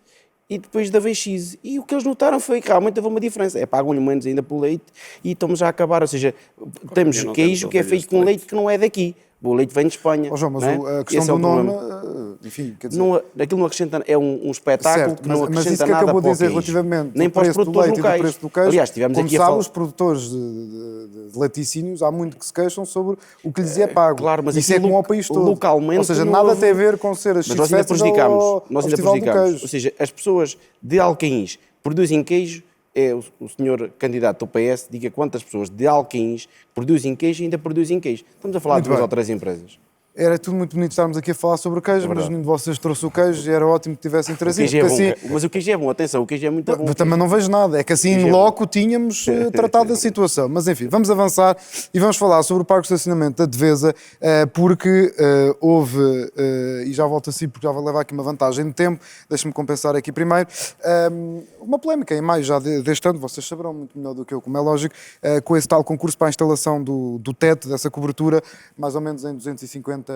e depois da VX. E o que eles notaram foi que realmente houve uma diferença. Pagam-lhe menos ainda pelo leite e estamos já a acabar. Ou seja, temos não queijo temos que é ovelhas feito com de leite que não é daqui. O leite vem de Espanha. João, mas não é? a questão Esse é do o nome, problema. enfim, quer dizer... Aquilo não acrescenta, é um espetáculo Certo, que não mas isso acrescenta que nada acabou de para o dizer queijo. relativamente Nem ao para os preço do produtores leite e do locais. preço do queijo, Aliás, tivemos como aqui a sabe, falar... os produtores de laticínios há muito que se queixam sobre o que lhes é pago. Claro, mas isso é aqui comum ao país todo. localmente Ou seja, não nada houve- tem a ver com ser a Mas Chico nós ainda Festival prejudicamos. ou Nós ao ainda Festival do prejudicamos. Queijo. Ou seja, as pessoas de Alcaíns produzem queijo, o senhor candidato do PS diga quantas pessoas de Alcaíns produzem queijo e ainda produzem queijo. Estamos a falar Muito de duas bem. ou três empresas. Era tudo muito bonito estarmos aqui a falar sobre o queijo, mas verdade. nenhum de vocês trouxe o queijo e era ótimo que tivessem O trazido. queijo é bom, porque assim, mas o queijo é bom, atenção, o queijo é muito bom. eu também não vejo nada, é que assim em loco tínhamos tratado da situação. Mas enfim, vamos avançar e vamos falar sobre o parque de estacionamento da Devesa, porque houve, e já volto assim porque já vai levar aqui uma vantagem de tempo, deixe-me compensar aqui primeiro, uma polémica em maio já deste ano, vocês saberão muito melhor do que eu, como é lógico, com esse tal concurso para a instalação do teto, dessa cobertura, mais ou menos em 250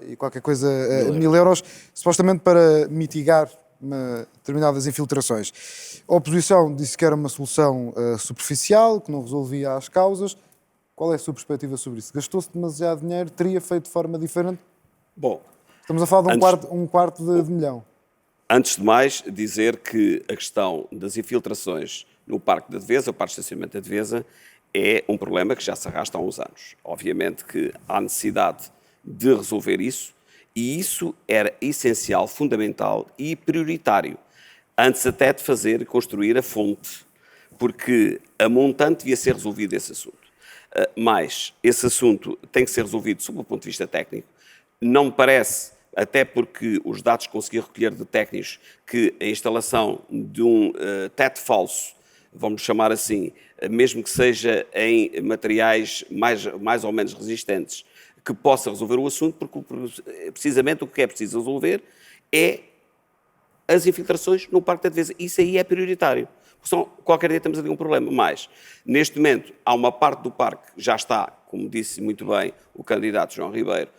e qualquer coisa mil euros, supostamente para mitigar determinadas infiltrações. A oposição disse que era uma solução superficial, que não resolvia as causas. Qual é a sua perspectiva sobre isso? Gastou-se demasiado dinheiro? Teria feito de forma diferente? Bom, Estamos a falar de Antes- um quarto de milhão. antes de mais, dizer que a questão das infiltrações no Parque da Devesa, o Parque de Estacionamento da Devesa, é um problema que já se arrasta há uns anos. Obviamente que há necessidade de resolver isso, e isso era essencial, fundamental e prioritário, antes até de construir a fonte, porque a montante devia ser resolvido esse assunto. Mas esse assunto tem que ser resolvido sob o ponto de vista técnico. Não me parece, até porque os dados que consegui recolher de técnicos, que a instalação de um teto falso, vamos chamar assim, mesmo que seja em materiais mais ou menos resistentes, que possa resolver o assunto, porque precisamente o que é preciso resolver é as infiltrações no Parque da Devesa. Isso aí é prioritário. Porque qualquer dia temos ali um problema. Mas, neste momento, há uma parte do parque que já está, como disse muito bem o candidato João Ribeiro,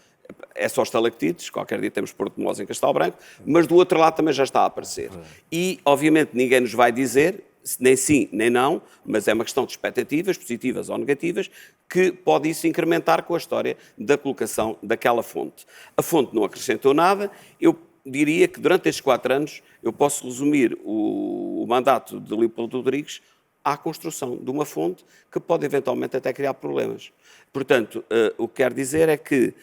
é só estalactites, qualquer dia temos Porto de Mós em Castelo Branco, mas do outro lado também já está a aparecer. E, obviamente, ninguém nos vai dizer, nem sim, nem não, mas é uma questão de expectativas, positivas ou negativas, que pode isso incrementar com a história da colocação daquela fonte. A fonte não acrescentou nada, eu diria que durante estes 4 anos eu posso resumir o mandato de Leopoldo Rodrigues à construção de uma fonte que pode eventualmente até criar problemas. Portanto, o que quero dizer é que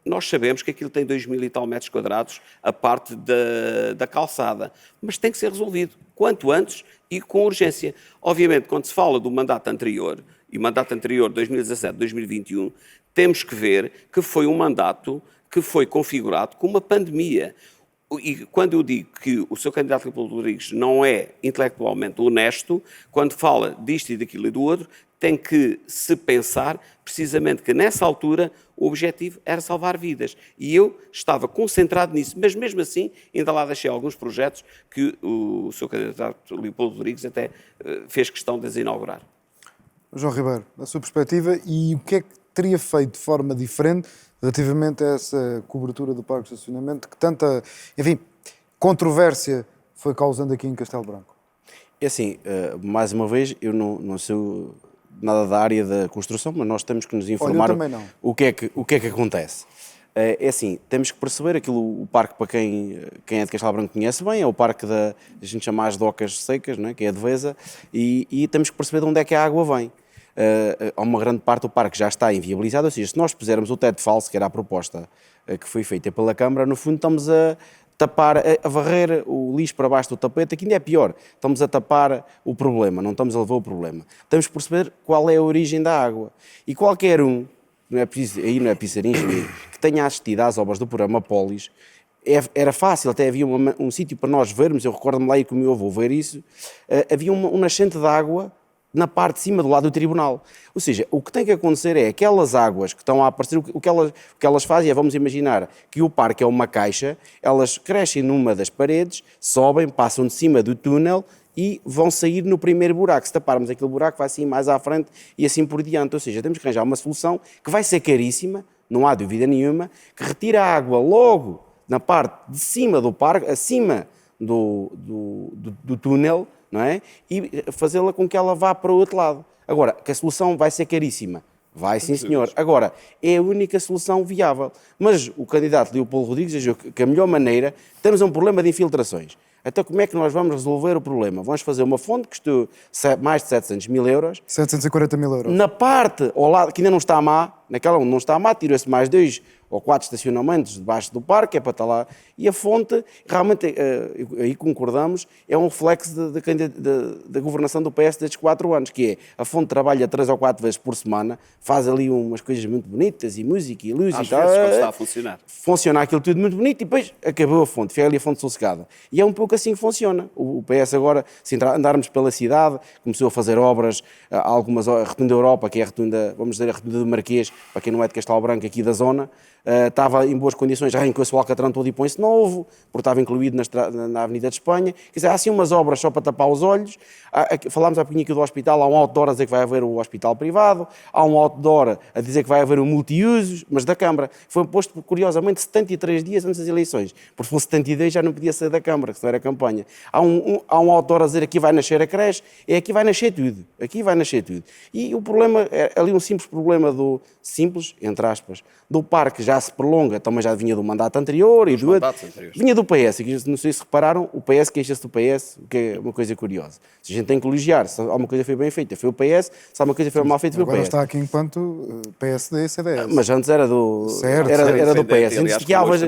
nós sabemos que aquilo tem 2.000 e tal metros quadrados, a parte da calçada, mas tem que ser resolvido quanto antes e com urgência. Obviamente, quando se fala do mandato anterior, e mandato anterior 2017-2021, temos que ver que foi um mandato que foi configurado com uma pandemia. E quando eu digo que o seu candidato Leopoldo Rodrigues não é intelectualmente honesto, quando fala disto e daquilo e do outro, tem que se pensar precisamente que nessa altura o objetivo era salvar vidas. E eu estava concentrado nisso, mas mesmo assim ainda lá deixei alguns projetos que o seu candidato Leopoldo Rodrigues até fez questão de as inaugurar. João Ribeiro, a sua perspectiva e o que é que teria feito de forma diferente relativamente a essa cobertura do parque de estacionamento que tanta, enfim, controvérsia foi causando aqui em Castelo Branco? É assim, mais uma vez, eu não sou nada da área da construção, mas nós temos que nos informar também não. o que é que acontece. É assim, temos que perceber aquilo, o parque, para quem é de Castelo Branco conhece bem, é o parque a gente chama as docas secas, não é? Que é a Devesa, e temos que perceber de onde é que a água vem. Há uma grande parte do parque já está inviabilizado, ou seja, se nós pusermos o teto falso, que era a proposta que foi feita pela Câmara, no fundo estamos a tapar, a varrer o lixo para baixo do tapete, que ainda é pior, estamos a tapar o problema, não estamos a levar o problema. Temos que perceber qual é a origem da água. E qualquer um, não é preciso ser engenheiro, que tenha assistido às obras do programa Polis, era fácil, até havia um sítio para nós vermos, eu recordo-me lá e com o meu avô ver isso, havia um nascente de água na parte de cima do lado do tribunal. Ou seja, o que tem que acontecer é aquelas águas que estão a aparecer, o que elas fazem é, vamos imaginar que o parque é uma caixa, elas crescem numa das paredes, sobem, passam de cima do túnel e vão sair no primeiro buraco. Se taparmos aquele buraco, vai assim mais à frente e assim por diante. Ou seja, temos que arranjar uma solução que vai ser caríssima, não há dúvida nenhuma, que retira a água logo na parte de cima do parque, acima do túnel, não é? E fazê-la com que ela vá para o outro lado. Agora, que a solução vai ser caríssima. Vai, sim, senhor. Agora, é a única solução viável. Mas o candidato Leopoldo Rodrigues diz que a melhor maneira... Temos um problema de infiltrações. Então, como é que nós vamos resolver o problema? Vamos fazer uma fonte que custou mais de 700 mil euros. 740 mil euros. Na parte ao lado, que ainda não está má, naquela onde não está má, tirou-se mais 2 ou 4 estacionamentos debaixo do parque, é para estar lá. E a fonte, realmente, aí concordamos, é um reflexo da governação do PS destes 4 anos, que é, a fonte trabalha 3 ou 4 vezes por semana, faz ali umas coisas muito bonitas, e música, e luz, Às e tal. vezes, quando está a funcionar. Funciona aquilo tudo muito bonito e depois acabou a fonte, fica ali a fonte sossegada. E é um pouco assim que funciona. O PS agora, se andarmos pela cidade, começou a fazer obras, algumas, a Rotunda Europa, que é a Rotunda, vamos dizer, a Rotunda do Marquês, para quem não é de Castelo Branco, aqui da zona, estava em boas condições, arrancou-se o Alcatrão todo e põe-se novo, porque estava incluído na Avenida de Espanha. Quer dizer, há assim umas obras só para tapar os olhos. Falámos há pouquinho aqui do hospital, há um outdoor a dizer que vai haver o hospital privado, há um outdoor a dizer que vai haver o multiusos, mas da Câmara. Foi posto, curiosamente, 73 dias antes das eleições, porque se fosse 72 já não podia sair da Câmara, que não era campanha. Há um outdoor a dizer aqui vai nascer a creche, aqui vai nascer tudo, aqui vai nascer tudo. E o problema, é ali um simples problema simples, entre aspas, do parque já se prolonga, também já vinha do mandato anterior e do outro. Vinha do PS, que não sei se repararam, o PS queixa-se do PS, o que é uma coisa curiosa. Se a gente tem que elogiar, se alguma coisa foi bem feita, foi o PS, se alguma coisa foi mal feita, foi o PS. Agora está aqui enquanto PSD e CDS. Mas antes era do, Certo, era do PS. Aliás, Antes de que Álvares,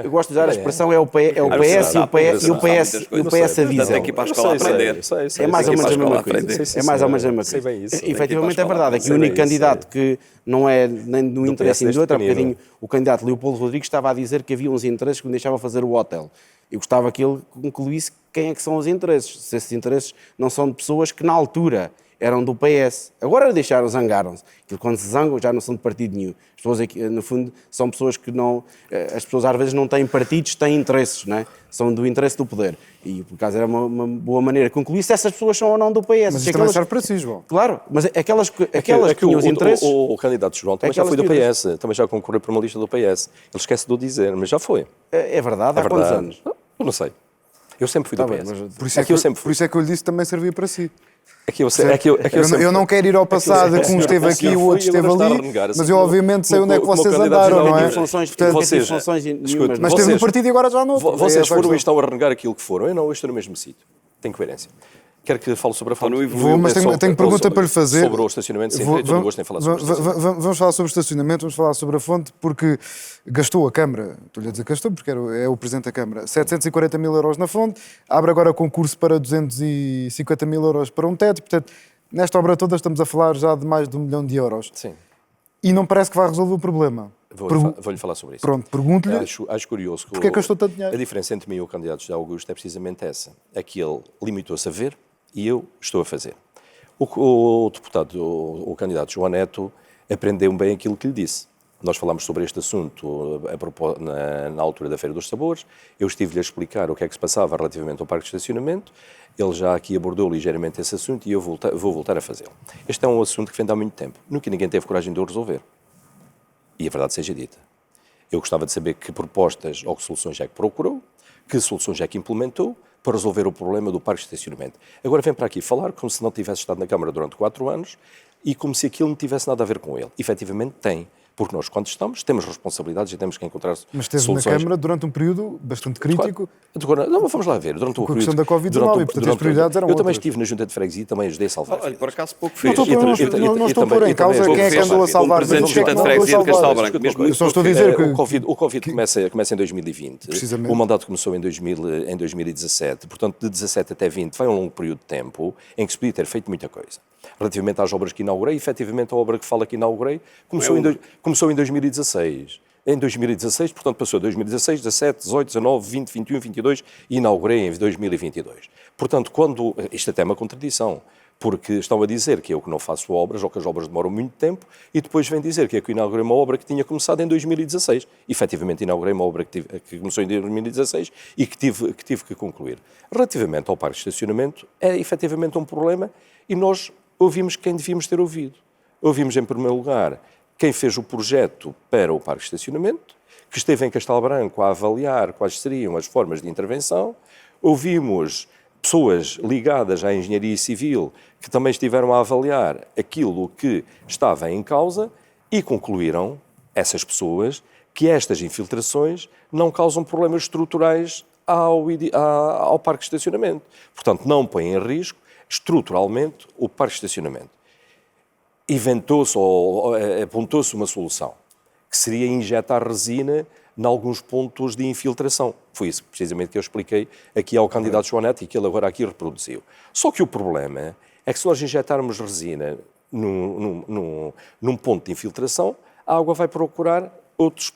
eu gosto de usar a expressão, é o PS e o PS avisa. Tem que ir para a escola aprender. É mais ou menos a mesma coisa. É mais ou menos a mesma coisa. Efetivamente é verdade. Aqui o único candidato que não é nem do interesse nem do outro, há bocadinho o candidato Leopoldo Rodrigues estava a dizer que havia uns interesses que me deixavam fazer o hotel. Eu gostava que ele concluísse quem é que são os interesses. Se esses interesses não são de pessoas que na altura eram do PS. Agora deixaram, zangaram-se. Quando se zangam já não são de partido nenhum. As pessoas aqui, no fundo, são pessoas que não... As pessoas às vezes não têm partidos, têm interesses, não é? São do interesse do poder. E, por acaso, era uma boa maneira de concluir se essas pessoas são ou não do PS. Mas isto também serve para si, João. Claro, mas aquelas que tinham os interesses... O candidato João também já foi do PS, também já concorreu para uma lista do PS. Ele esquece de o dizer, mas já foi. É verdade, há quantos anos? Eu não sei. Eu sempre fui do PS. Por isso é que eu lhe disse que também servia para si. Eu não quero ir ao passado, que um esteve aqui e o outro esteve ali, mas eu obviamente sei onde é que vocês andaram, não é? Mas teve no partido e agora já não. Vocês foram e estão a renegar aquilo que foram. Eu não, eu estou no mesmo sítio. Tem coerência. Quero que fale sobre a fonte. Vou, mas tenho pergunta para lhe fazer. Sobre o estacionamento, sim, tenho todo o gosto em falar sobre o estacionamento. Vamos falar sobre o estacionamento, vamos falar sobre a fonte, porque gastou a Câmara, estou-lhe a dizer que gastou, porque é o Presidente da Câmara, 740 mil euros na fonte, abre agora concurso para 250 mil euros para um teto, portanto, nesta obra toda estamos a falar já de mais de 1 milhão de euros. Sim. E não parece que vai resolver o problema. Vou-lhe falar sobre isso. Pronto, pergunto-lhe. Acho curioso que porque é que gastou tanto dinheiro? A diferença entre mim e o candidato José Augusto é precisamente essa. É que ele limitou-se a ver e eu estou a fazer. O deputado, o candidato João Neto, aprendeu bem aquilo que lhe disse. Nós falámos sobre este assunto na altura da Feira dos Sabores. Eu estive-lhe a explicar o que é que se passava relativamente ao parque de estacionamento. Ele já aqui abordou ligeiramente esse assunto e eu vou voltar a fazê-lo. Este é um assunto que vem de há muito tempo. Nunca ninguém teve coragem de o resolver. E a verdade seja dita. Eu gostava de saber que propostas ou que soluções é que procurou, que soluções é que implementou para resolver o problema do parque de estacionamento. Agora vem para aqui falar como se não tivesse estado na Câmara durante 4 anos e como se aquilo não tivesse nada a ver com ele. Efetivamente tem. Porque nós, quando estamos, temos responsabilidades e temos que encontrar soluções. Mas esteve na Câmara durante um período bastante crítico. Não, vamos lá ver. Durante o com a questão da Covid-19, portanto as prioridades eram outras. Eu também outras. estive na Junta de Freguesia e também ajudei a salvar. Olha, por acaso pouco fez. Não estou a pôr em causa quem é que andou a salvar. Presidente de Junta de Freguesia de Castelo Branco. Eu só estou a dizer que... O Covid começa em 2020. Precisamente. O mandato começou em 2017. Portanto, de 17 até 20 foi um longo período de tempo em que se podia ter feito muita coisa. Relativamente às obras que inaugurei, efetivamente a obra que fala que inaugurei começou em 2016. Em 2016, portanto, passou 2016, 17, 18, 19, 20, 21, 22 e inaugurei em 2022. Portanto, isto até é uma contradição, porque estão a dizer que eu que não faço obras ou que as obras demoram muito tempo e depois vêm dizer que eu que inaugurei uma obra que tinha começado em 2016. Efetivamente, inaugurei uma obra que começou em 2016 e que tive que concluir. Relativamente ao parque de estacionamento, é efetivamente um problema e nós ouvimos quem devíamos ter ouvido. Ouvimos, em primeiro lugar, quem fez o projeto para o parque de estacionamento, que esteve em Castelo Branco a avaliar quais seriam as formas de intervenção. ouvimos pessoas ligadas à engenharia civil que também estiveram a avaliar aquilo que estava em causa e concluíram, essas pessoas, que estas infiltrações não causam problemas estruturais ao parque de estacionamento. Portanto, não põem em risco estruturalmente o parque de estacionamento. Inventou-se ou apontou-se uma solução, que seria injetar resina em alguns pontos de infiltração. Foi isso precisamente que eu expliquei aqui ao candidato João Neto e que ele agora aqui reproduziu. Só que o problema é que se nós injetarmos resina num ponto de infiltração, a água vai procurar outro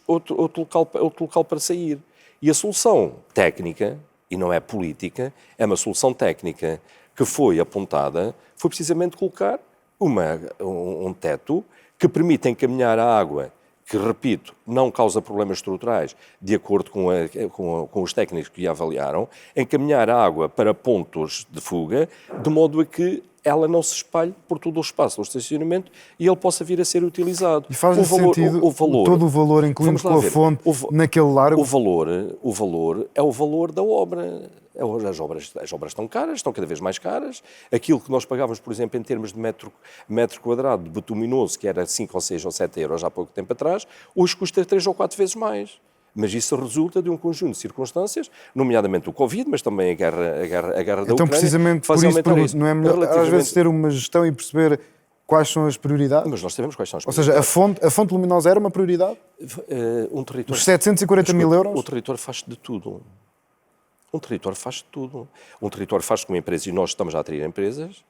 local para sair. E a solução técnica, e não é política, é uma solução técnica que foi apontada, foi precisamente colocar um teto que permite encaminhar a água, que, repito, não causa problemas estruturais, de acordo com os técnicos que a avaliaram, encaminhar a água para pontos de fuga, de modo a que ela não se espalhe por todo o espaço do estacionamento e ele possa vir a ser utilizado. E faz sentido todo o valor, incluindo com a fonte, naquele largo? O valor é o valor da obra. As obras estão caras, estão cada vez mais caras. Aquilo que nós pagávamos, por exemplo, em termos de metro quadrado de betuminoso, que era 5 ou 6 ou 7 euros há pouco tempo atrás, hoje custa 3 ou 4 vezes mais. Mas isso resulta de um conjunto de circunstâncias, nomeadamente o Covid, mas também a guerra da Ucrânia. Então, precisamente por isso pergunto, não é melhor às vezes ter uma gestão e perceber quais são as prioridades? Mas nós sabemos quais são as prioridades. Ou seja, a fonte luminosa era uma prioridade? Os 740 mil euros? O território faz de tudo. Um território faz de tudo. Um território faz com empresas, e nós estamos a atrair empresas.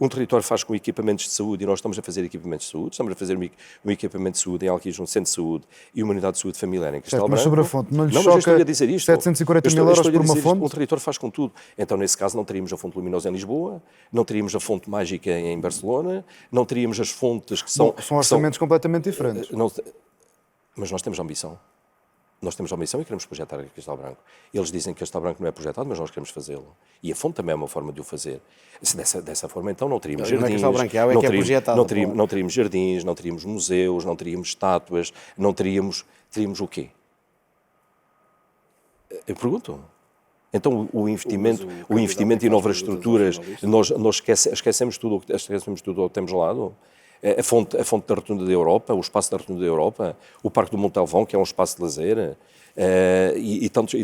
Um território faz com equipamentos de saúde, e nós estamos a fazer equipamentos de saúde. Estamos a fazer um equipamento de saúde em Alquija, um centro de saúde e uma unidade de saúde familiar em Castelo Branco. Mas sobre a fonte, não lhe choca choca estou a dizer isto. 740 mil euros por uma fonte? Um território faz com tudo. Então, nesse caso, não teríamos a fonte luminosa em Lisboa, não teríamos a fonte mágica em Barcelona, não teríamos as fontes que são... São orçamentos completamente diferentes. Mas nós temos ambição. Nós temos a ambição e queremos projetar aqui Castelo Branco. Eles dizem que Castelo Branco não é projetado, mas nós queremos fazê-lo. E a fonte também é uma forma de o fazer. Dessa forma, então, não teríamos jardins, não teríamos jardins, não teríamos museus, não teríamos estátuas, não teríamos o quê? Eu pergunto. Então, o investimento em novas estruturas, nós esquecemos tudo o que temos ao lado. A fonte da Rotunda da Europa, o espaço da Rotunda da Europa, o Parque do Montalvão, que é um espaço de lazer, e tantos,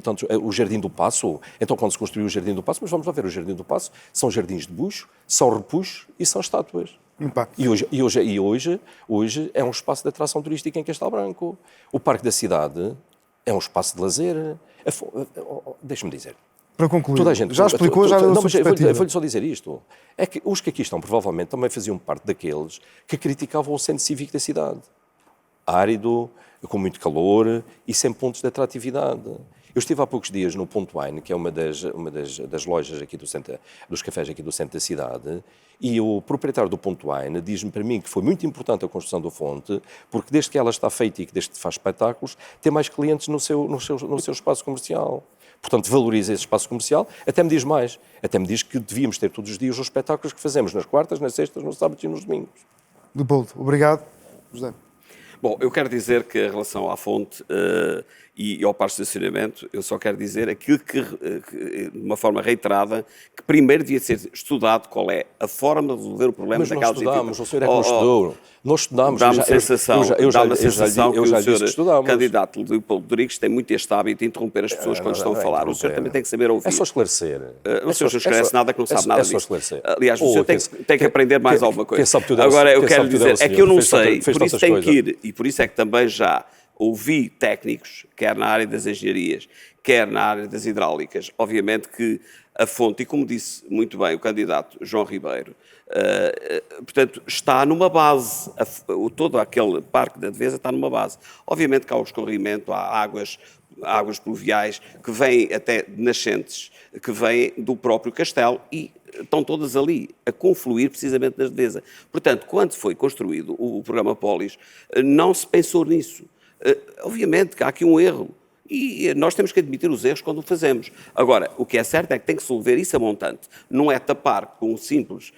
o Jardim do Paço. Então, quando se construiu o Jardim do Paço, mas vamos lá ver, o Jardim do Paço são jardins de bucho, são repuxos e são estátuas. E hoje é um espaço de atração turística em Castelo Branco. O Parque da Cidade é um espaço de lazer. Deixa-me dizer. Para concluir, já explicou, já deu a sua perspectiva. Vou-lhe só dizer isto. É que os que aqui estão, provavelmente, também faziam parte daqueles que criticavam o centro cívico da cidade. Árido, com muito calor e sem pontos de atratividade. Eu estive há poucos dias no Ponto Wine, que é uma das lojas aqui dos cafés aqui do centro da cidade, e o proprietário do Ponto Wine diz-me para mim que foi muito importante a construção da fonte, porque desde que ela está feita e que desde que faz espetáculos, tem mais clientes no seu espaço comercial. Portanto, valoriza esse espaço comercial. Até me diz mais. Até me diz que devíamos ter todos os dias os espetáculos que fazemos nas quartas, nas sextas, nos sábados e nos domingos. Leopoldo, obrigado. José. Bom, eu quero dizer que em relação à fonte e ao parque de estacionamento, eu só quero dizer aquilo que, de uma forma reiterada, que primeiro devia ser estudado qual é a forma de resolver o problema daquelas infiltrações. Mas nós estudamos, o senhor é que não estudou. Nós estudámos. Dá-me a sensação que o senhor candidato Leopoldo Rodrigues tem muito este hábito de interromper as pessoas quando estão a falar. O senhor também tem que saber ouvir. É só esclarecer. O senhor não esclarece nada que não sabe nada disso. É só esclarecer. Aliás, o senhor tem que aprender mais alguma coisa. Agora, eu quero dizer, é que eu não sei, por isso tenho que ir, e por isso é que também já ouvi técnicos, quer na área das engenharias, quer na área das hidráulicas, obviamente que a fonte, e como disse muito bem o candidato João Ribeiro, portanto, está numa base, todo aquele parque da Devesa está numa base. Obviamente que há o escorrimento, há águas pluviais que vêm até de nascentes, que vêm do próprio castelo e estão todas ali a confluir precisamente nas Devesa. Portanto, quando foi construído o programa Polis, não se pensou nisso. Obviamente que há aqui um erro e nós temos que admitir os erros quando o fazemos. Agora, o que é certo é que tem que se resolver isso a montante. Não é tapar com um simples,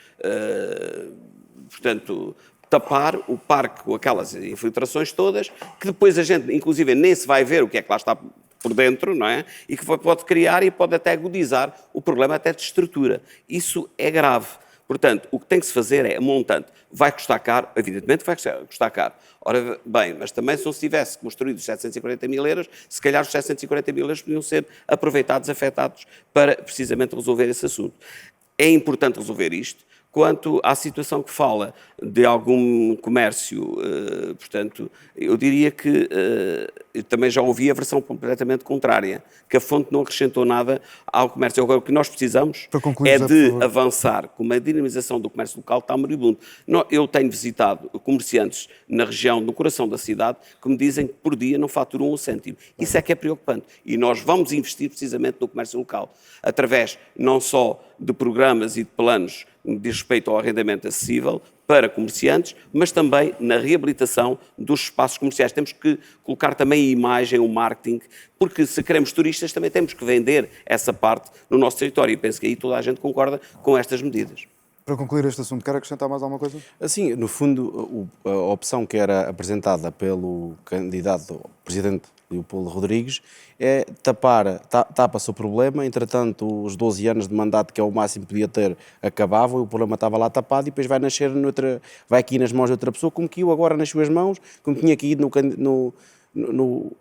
tapar o parque com aquelas infiltrações todas, que depois a gente, inclusive, nem se vai ver o que é que lá está por dentro, não é? E que pode criar e pode até agudizar o problema até de estrutura. Isso é grave. Portanto, o que tem que se fazer é montante. Vai custar caro? Evidentemente vai custar caro. Ora bem, mas também se não se tivesse construído os 740 mil euros, se calhar os 740 mil euros podiam ser aproveitados, afetados para precisamente resolver esse assunto. É importante resolver isto. Quanto à situação que fala de algum comércio, portanto, eu diria que eu também já ouvi a versão completamente contrária, que a fonte não acrescentou nada ao comércio. Agora, o que nós precisamos é de avançar com uma dinamização do comércio local que está moribundo. Eu tenho visitado comerciantes na região, no coração da cidade, que me dizem que por dia não faturam um cêntimo. Isso é que é preocupante. E nós vamos investir precisamente no comércio local, através não só de programas e de planos de respeito ao arrendamento acessível para comerciantes, mas também na reabilitação dos espaços comerciais. Temos que colocar também a imagem, o marketing, porque se queremos turistas também temos que vender essa parte no nosso território. E penso que aí toda a gente concorda com estas medidas. Para concluir este assunto, quer acrescentar mais alguma coisa? Assim, no fundo, a opção que era apresentada pelo candidato presidente Leopoldo Rodrigues é tapa-se o problema, entretanto os 12 anos de mandato, que é o máximo que podia ter, acabavam, e o problema estava lá tapado e depois vai nascer vai aqui nas mãos de outra pessoa, como que eu agora nas suas mãos, como tinha aqui no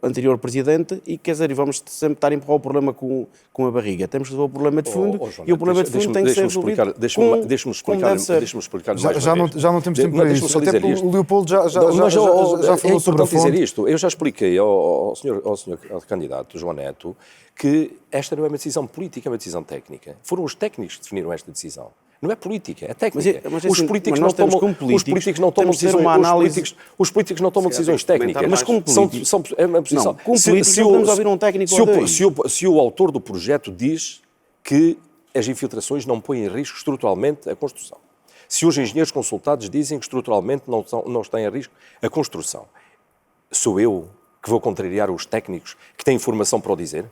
anterior presidente, e quer dizer, vamos sempre estar a empurrar o problema com a barriga. Temos que resolver o problema de fundo, e o problema de fundo tem que ser resolvido. Deixa-me explicar mais já não temos tempo para isto. Até porque o Leopoldo já falou sobre a fonte. Dizer isto. Eu já expliquei ao senhor candidato, João Neto, que esta não é uma decisão política, é uma decisão técnica. Foram os técnicos que definiram esta decisão. Não é política, é técnica. Os políticos não tomam decisões técnicas. Mas como políticos, podemos ouvir um técnico ou dois. Se o autor do projeto diz que as infiltrações não põem em risco estruturalmente a construção, se os engenheiros consultados dizem que estruturalmente não está em risco a construção, sou eu que vou contrariar os técnicos que têm informação para o dizer?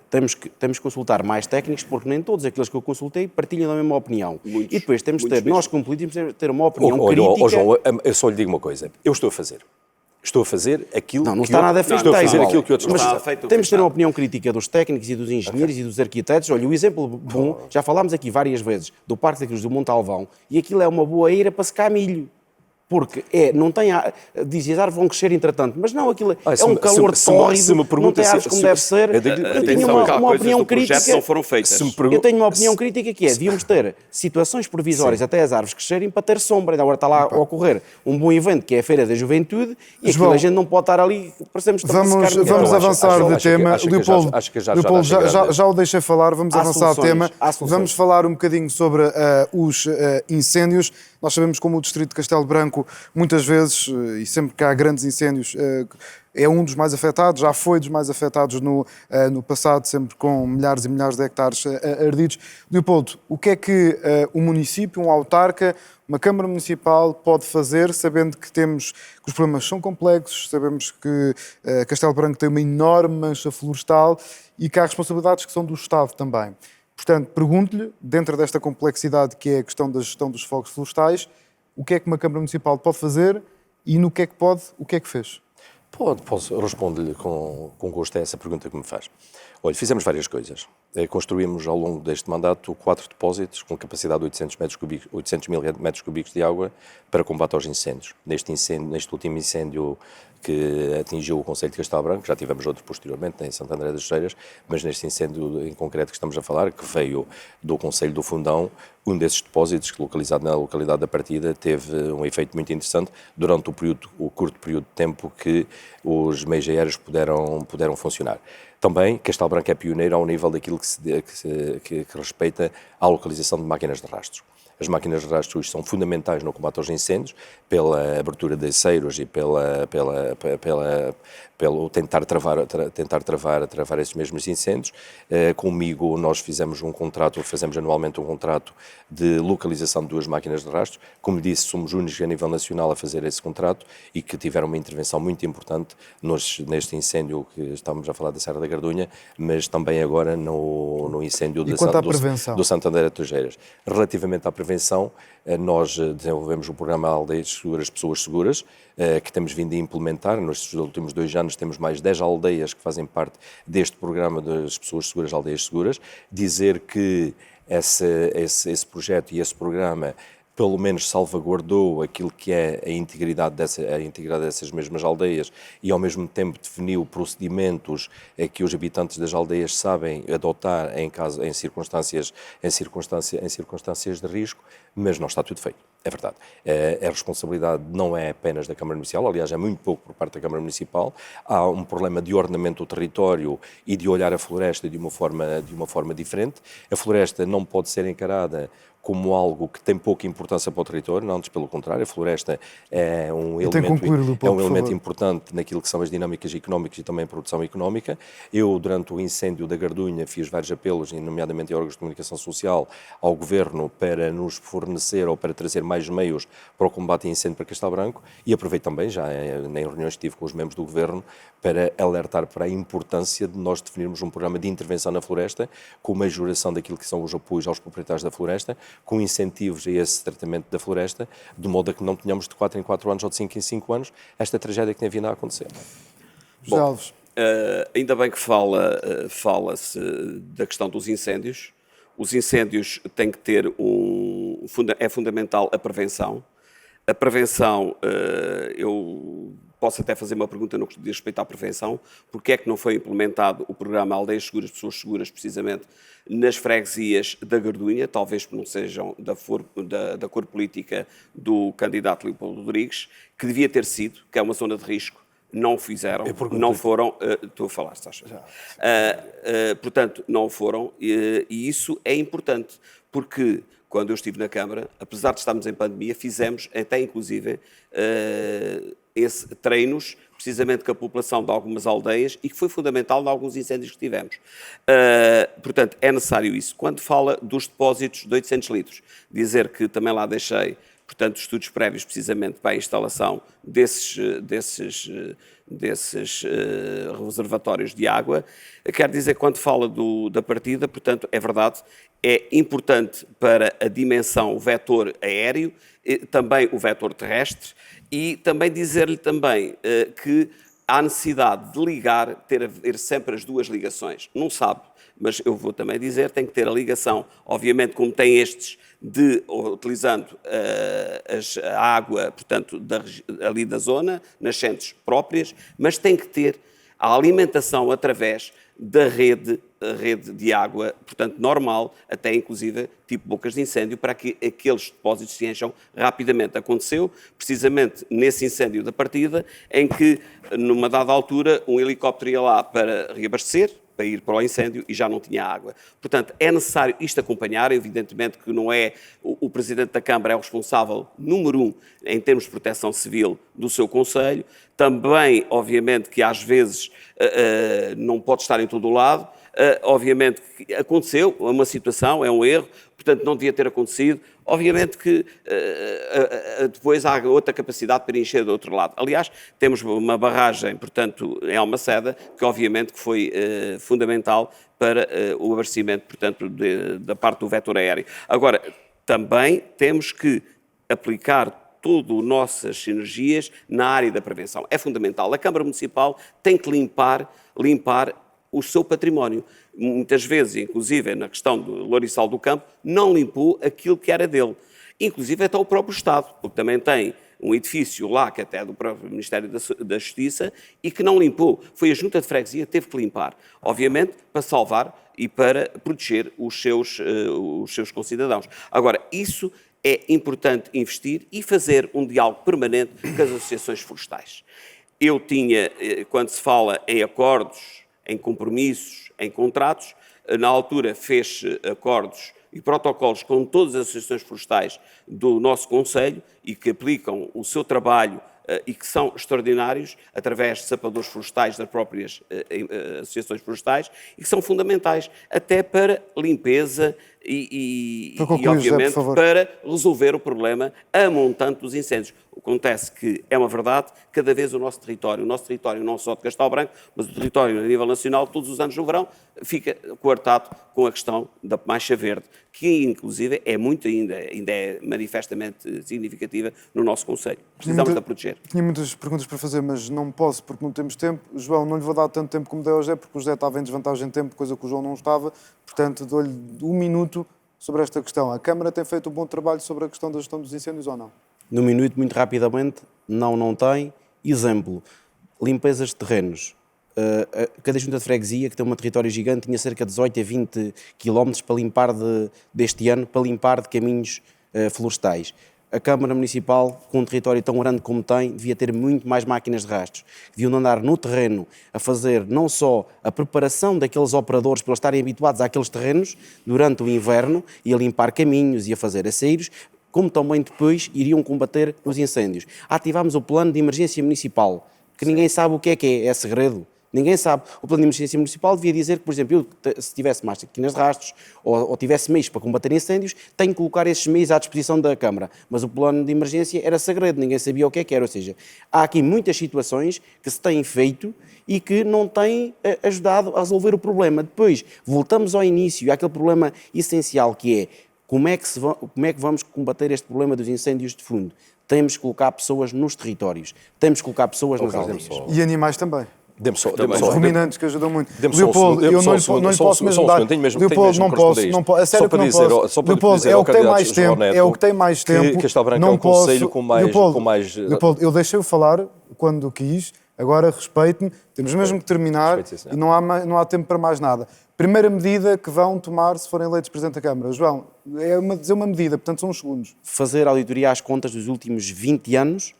Temos que consultar mais técnicos, porque nem todos aqueles que eu consultei partilham da mesma opinião. E depois temos de ter, nós como políticos, temos de ter uma opinião crítica. João, eu só lhe digo uma coisa. Eu estou a fazer aquilo não está nada feito. Estou a fazer aquilo que outros mas temos de ter uma opinião crítica dos técnicos e dos engenheiros e dos arquitetos. Olha, o exemplo bom, já falámos aqui várias vezes, do Parque da Cruz do Montalvão, e aquilo é uma boa eira para secar milho. Porque não tem dizem as árvores vão crescer entretanto, mas não, aquilo é um calor tórrido, não tem árvores como deve ser. Eu tenho uma opinião crítica. Não foram feitas. Eu tenho uma opinião crítica que é, devíamos ter situações provisórias até as árvores crescerem para ter sombra. Agora está lá a ocorrer um bom evento que é a Feira da Juventude e aquilo a gente não pode estar ali, parecemos vamos avançar de tema. Leopoldo, já o deixei falar, vamos avançar de tema. Vamos falar um bocadinho sobre os incêndios. Nós sabemos como o Distrito de Castelo Branco, muitas vezes, e sempre que há grandes incêndios, é um dos mais afetados, já foi dos mais afetados no passado, sempre com milhares e milhares de hectares ardidos. Leopoldo, o que é que o município, um autarca, uma Câmara Municipal pode fazer, sabendo que os problemas são complexos, sabemos que Castelo Branco tem uma enorme mancha florestal e que há responsabilidades que são do Estado também. Portanto, pergunto-lhe, dentro desta complexidade que é a questão da gestão dos fogos florestais, o que é que uma Câmara Municipal pode fazer e no que é que pode, o que é que fez? Posso responder-lhe com gosto a essa pergunta que me faz. Olha, fizemos várias coisas. Construímos ao longo deste mandato 4 depósitos com capacidade de 800 mil metros cúbicos de água para combate aos incêndios. Neste último incêndio que atingiu o concelho de Castelo Branco, já tivemos outro posteriormente em Santo André das Seiras, mas neste incêndio em concreto que estamos a falar, que veio do concelho do Fundão, um desses depósitos, localizado na localidade da partida, teve um efeito muito interessante durante o curto período de tempo que os meios aéreos puderam funcionar. Também, Castelo Branco é pioneiro ao nível daquilo que respeita à localização de máquinas de rastros. As máquinas de rastros são fundamentais no combate aos incêndios, pela abertura de aceiros e pelo tentar travar esses mesmos incêndios. Comigo nós fazemos anualmente um contrato de localização de 2 máquinas de rastros. Como disse, somos únicos a nível nacional a fazer esse contrato e que tiveram uma intervenção muito importante neste incêndio que estamos a falar da Serra da Gardunha, mas também agora no incêndio quanto à prevenção? do Santander a Tugeiras. Relativamente à prevenção, nós desenvolvemos o programa Aldeias Seguras, Pessoas Seguras, que temos vindo a implementar. Nestes últimos 2 anos temos mais 10 aldeias que fazem parte deste programa das Pessoas Seguras, Aldeias Seguras. Dizer que esse projeto e esse programa pelo menos salvaguardou aquilo que é a integridade dessas mesmas aldeias e, ao mesmo tempo, definiu procedimentos que os habitantes das aldeias sabem adotar em circunstâncias de risco, mas não está tudo feito. É verdade. A responsabilidade não é apenas da Câmara Municipal, aliás, é muito pouco por parte da Câmara Municipal. Há um problema de ordenamento do território e de olhar a floresta de uma forma diferente. A floresta não pode ser encarada como algo que tem pouca importância para o território, não, antes pelo contrário, a floresta é um elemento importante naquilo que são as dinâmicas económicas e também a produção económica. Eu, durante o incêndio da Gardunha, fiz vários apelos, nomeadamente a órgãos de comunicação social, ao Governo para nos fornecer ou para trazer mais meios para o combate a incêndio para Castelo Branco, e aproveito também, já em reuniões que tive com os membros do Governo, para alertar para a importância de nós definirmos um programa de intervenção na floresta, com uma majoração daquilo que são os apoios aos proprietários da floresta, com incentivos a esse tratamento da floresta, de modo a que não tenhamos de 4 em 4 anos ou de 5 em 5 anos esta tragédia que tem vindo a acontecer. José Alves. Ainda bem que fala-se da questão dos incêndios. Os incêndios têm que ter é fundamental a prevenção. A prevenção, eu posso até fazer uma pergunta no que diz respeito à prevenção. Porque é que não foi implementado o programa Aldeias Seguras, Pessoas Seguras, precisamente nas freguesias da Gardunha, talvez não sejam da cor política do candidato Leopoldo Rodrigues, que devia ter sido, que é uma zona de risco. Não fizeram, não foram, estou a falar, Sasha. Portanto, não foram, e isso é importante, porque quando eu estive na Câmara, apesar de estarmos em pandemia, fizemos até inclusive treinos, precisamente com a população de algumas aldeias, e que foi fundamental em alguns incêndios que tivemos. Portanto, é necessário isso. Quando fala dos depósitos de 800 litros, dizer que também lá deixei, portanto, estudos prévios precisamente para a instalação desses reservatórios de água. Quer dizer, quando fala da partida, portanto, é verdade, é importante para a dimensão o vetor aéreo, também o vetor terrestre, e também dizer-lhe também que há necessidade de ligar, ter sempre as duas ligações. Não sabe, mas eu vou também dizer, tem que ter a ligação, obviamente, como tem estes, utilizando a água, portanto, ali da zona, nascentes próprias, mas tem que ter a alimentação através da rede de água, portanto, normal, até inclusive tipo bocas de incêndio, para que aqueles depósitos se encham rapidamente. Aconteceu precisamente nesse incêndio da partida, em que, numa dada altura, um helicóptero ia lá para reabastecer, para ir para o incêndio, e já não tinha água. Portanto, é necessário isto acompanhar. Evidentemente que não é o Presidente da Câmara é o responsável número 1 em termos de proteção civil do seu Conselho. Também, obviamente, que às vezes não pode estar em todo o lado. Obviamente que aconteceu, é uma situação, é um erro, portanto não devia ter acontecido. Obviamente que depois há outra capacidade para encher do outro lado. Aliás, temos uma barragem, portanto, em Almaceda, que obviamente que foi fundamental para o abastecimento, portanto, da parte do vetor aéreo. Agora, também temos que aplicar todas as nossas sinergias na área da prevenção. É fundamental. A Câmara Municipal tem que limpar o seu património. Muitas vezes, inclusive na questão do Louriçal do Campo, não limpou aquilo que era dele. Inclusive até o próprio Estado, porque também tem um edifício lá, que até é do próprio Ministério da Justiça, e que não limpou. Foi a Junta de Freguesia que teve que limpar. Obviamente, para salvar e para proteger os seus concidadãos. Agora, isso é importante investir e fazer um diálogo permanente com as associações florestais. Eu tinha, quando se fala em acordos, em compromissos, em contratos, na altura fez acordos e protocolos com todas as associações florestais do nosso Conselho e que aplicam o seu trabalho e que são extraordinários através de sapadores florestais das próprias associações florestais e que são fundamentais até para limpeza, Para concluir, José, por obviamente, favor. para resolver o problema a montante dos incêndios. Acontece que, é uma verdade, cada vez o nosso território não só de Castelo Branco, mas o território a nível nacional, todos os anos no verão, fica coartado com a questão da mancha verde, que inclusive é muito ainda é manifestamente significativa no nosso concelho. Precisamos de a proteger. Tinha muitas perguntas para fazer, mas não posso porque não temos tempo. João, não lhe vou dar tanto tempo como dei ao José, porque o José estava em desvantagem de tempo, coisa que o João não estava. Portanto, dou-lhe 1 minuto sobre esta questão. A Câmara tem feito um bom trabalho sobre a questão da gestão dos incêndios ou não? No minuto, muito rapidamente, não tem. Exemplo, limpezas de terrenos. Cada junta de freguesia, que tem um território gigante, tinha cerca de 18 a 20 quilómetros para limpar deste ano, para limpar de caminhos florestais. A Câmara Municipal, com um território tão grande como tem, devia ter muito mais máquinas de rastros. Deviam andar no terreno a fazer não só a preparação daqueles operadores para eles estarem habituados àqueles terrenos durante o inverno e a limpar caminhos e a fazer aceiros, como também depois iriam combater os incêndios. Ativámos o plano de emergência municipal, que ninguém sabe o que é segredo. Ninguém sabe. O plano de emergência municipal devia dizer que, por exemplo, eu, se tivesse máquinas de rastros ou tivesse meios para combater incêndios, tenho que colocar esses meios à disposição da Câmara. Mas o plano de emergência era segredo, ninguém sabia o que era. Ou seja, há aqui muitas situações que se têm feito e que não têm ajudado a resolver o problema. Depois, voltamos ao início, àquele problema essencial que é como é que vamos combater este problema dos incêndios de fundo? Temos que colocar pessoas nos territórios, temos que colocar pessoas nas aldeias. E animais também. Dê-me só. Os ruminantes que ajudam muito. Dê-me só um Leopoldo, segundo, eu não lhe posso mesmo dar. Leopoldo, não posso. É sério que não posso. Só para Leopoldo, dizer é ao o que tem candidato mais João tempo. Neto É o que tem mais tempo. que Castelo Branco é Não um posso. concelho com mais... Leopoldo, eu deixei-o falar quando quis. Agora respeite-me. Temos mesmo que terminar Respeito, sim, e não há tempo para mais nada. Primeira medida que vão tomar se forem eleitos Presidente da Câmara. João, dizer uma medida, portanto são uns segundos. Fazer auditoria às contas dos últimos 20 anos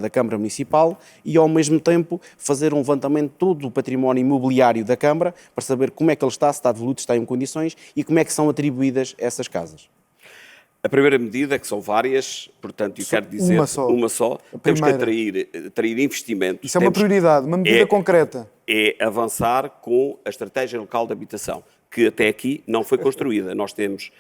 da Câmara Municipal e, ao mesmo tempo, fazer um levantamento de todo o património imobiliário da Câmara para saber como é que ele está, se está devoluto, se está em condições e como é que são atribuídas essas casas. A primeira medida, que são várias, portanto, eu quero dizer uma só, temos que atrair investimento. Isso é uma prioridade, uma medida concreta. É avançar com a estratégia local de habitação, que até aqui não foi construída. Nós temos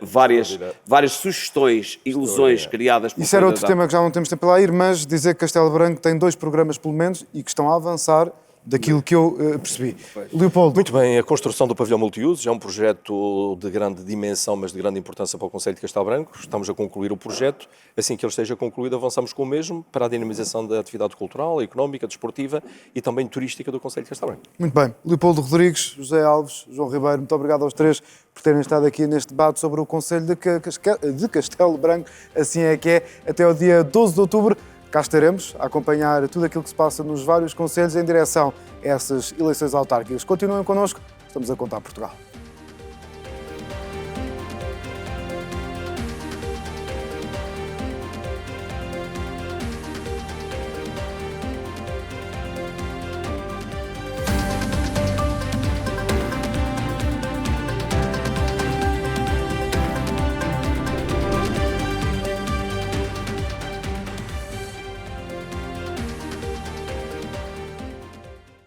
várias sugestões, ilusões criadas por... Isso era outro tema que já não temos tempo para lá ir, mas dizer que Castelo Branco tem 2 programas, pelo menos, e que estão a avançar daquilo que eu percebi. Leopoldo. Muito bem, a construção do pavilhão multiusos é um projeto de grande dimensão, mas de grande importância para o Concelho de Castelo Branco. Estamos a concluir o projeto. Assim que ele esteja concluído, avançamos com o mesmo para a dinamização da atividade cultural, económica, desportiva e também turística do Concelho de Castelo Branco. Muito bem. Leopoldo Rodrigues, José Alves, João Ribeiro, muito obrigado aos 3 por terem estado aqui neste debate sobre o Concelho de Castelo Branco. Assim é que é. Até o dia 12 de outubro. Cá estaremos a acompanhar tudo aquilo que se passa nos vários concelhos em direção a essas eleições autárquicas. Continuem connosco, estamos a contar Portugal.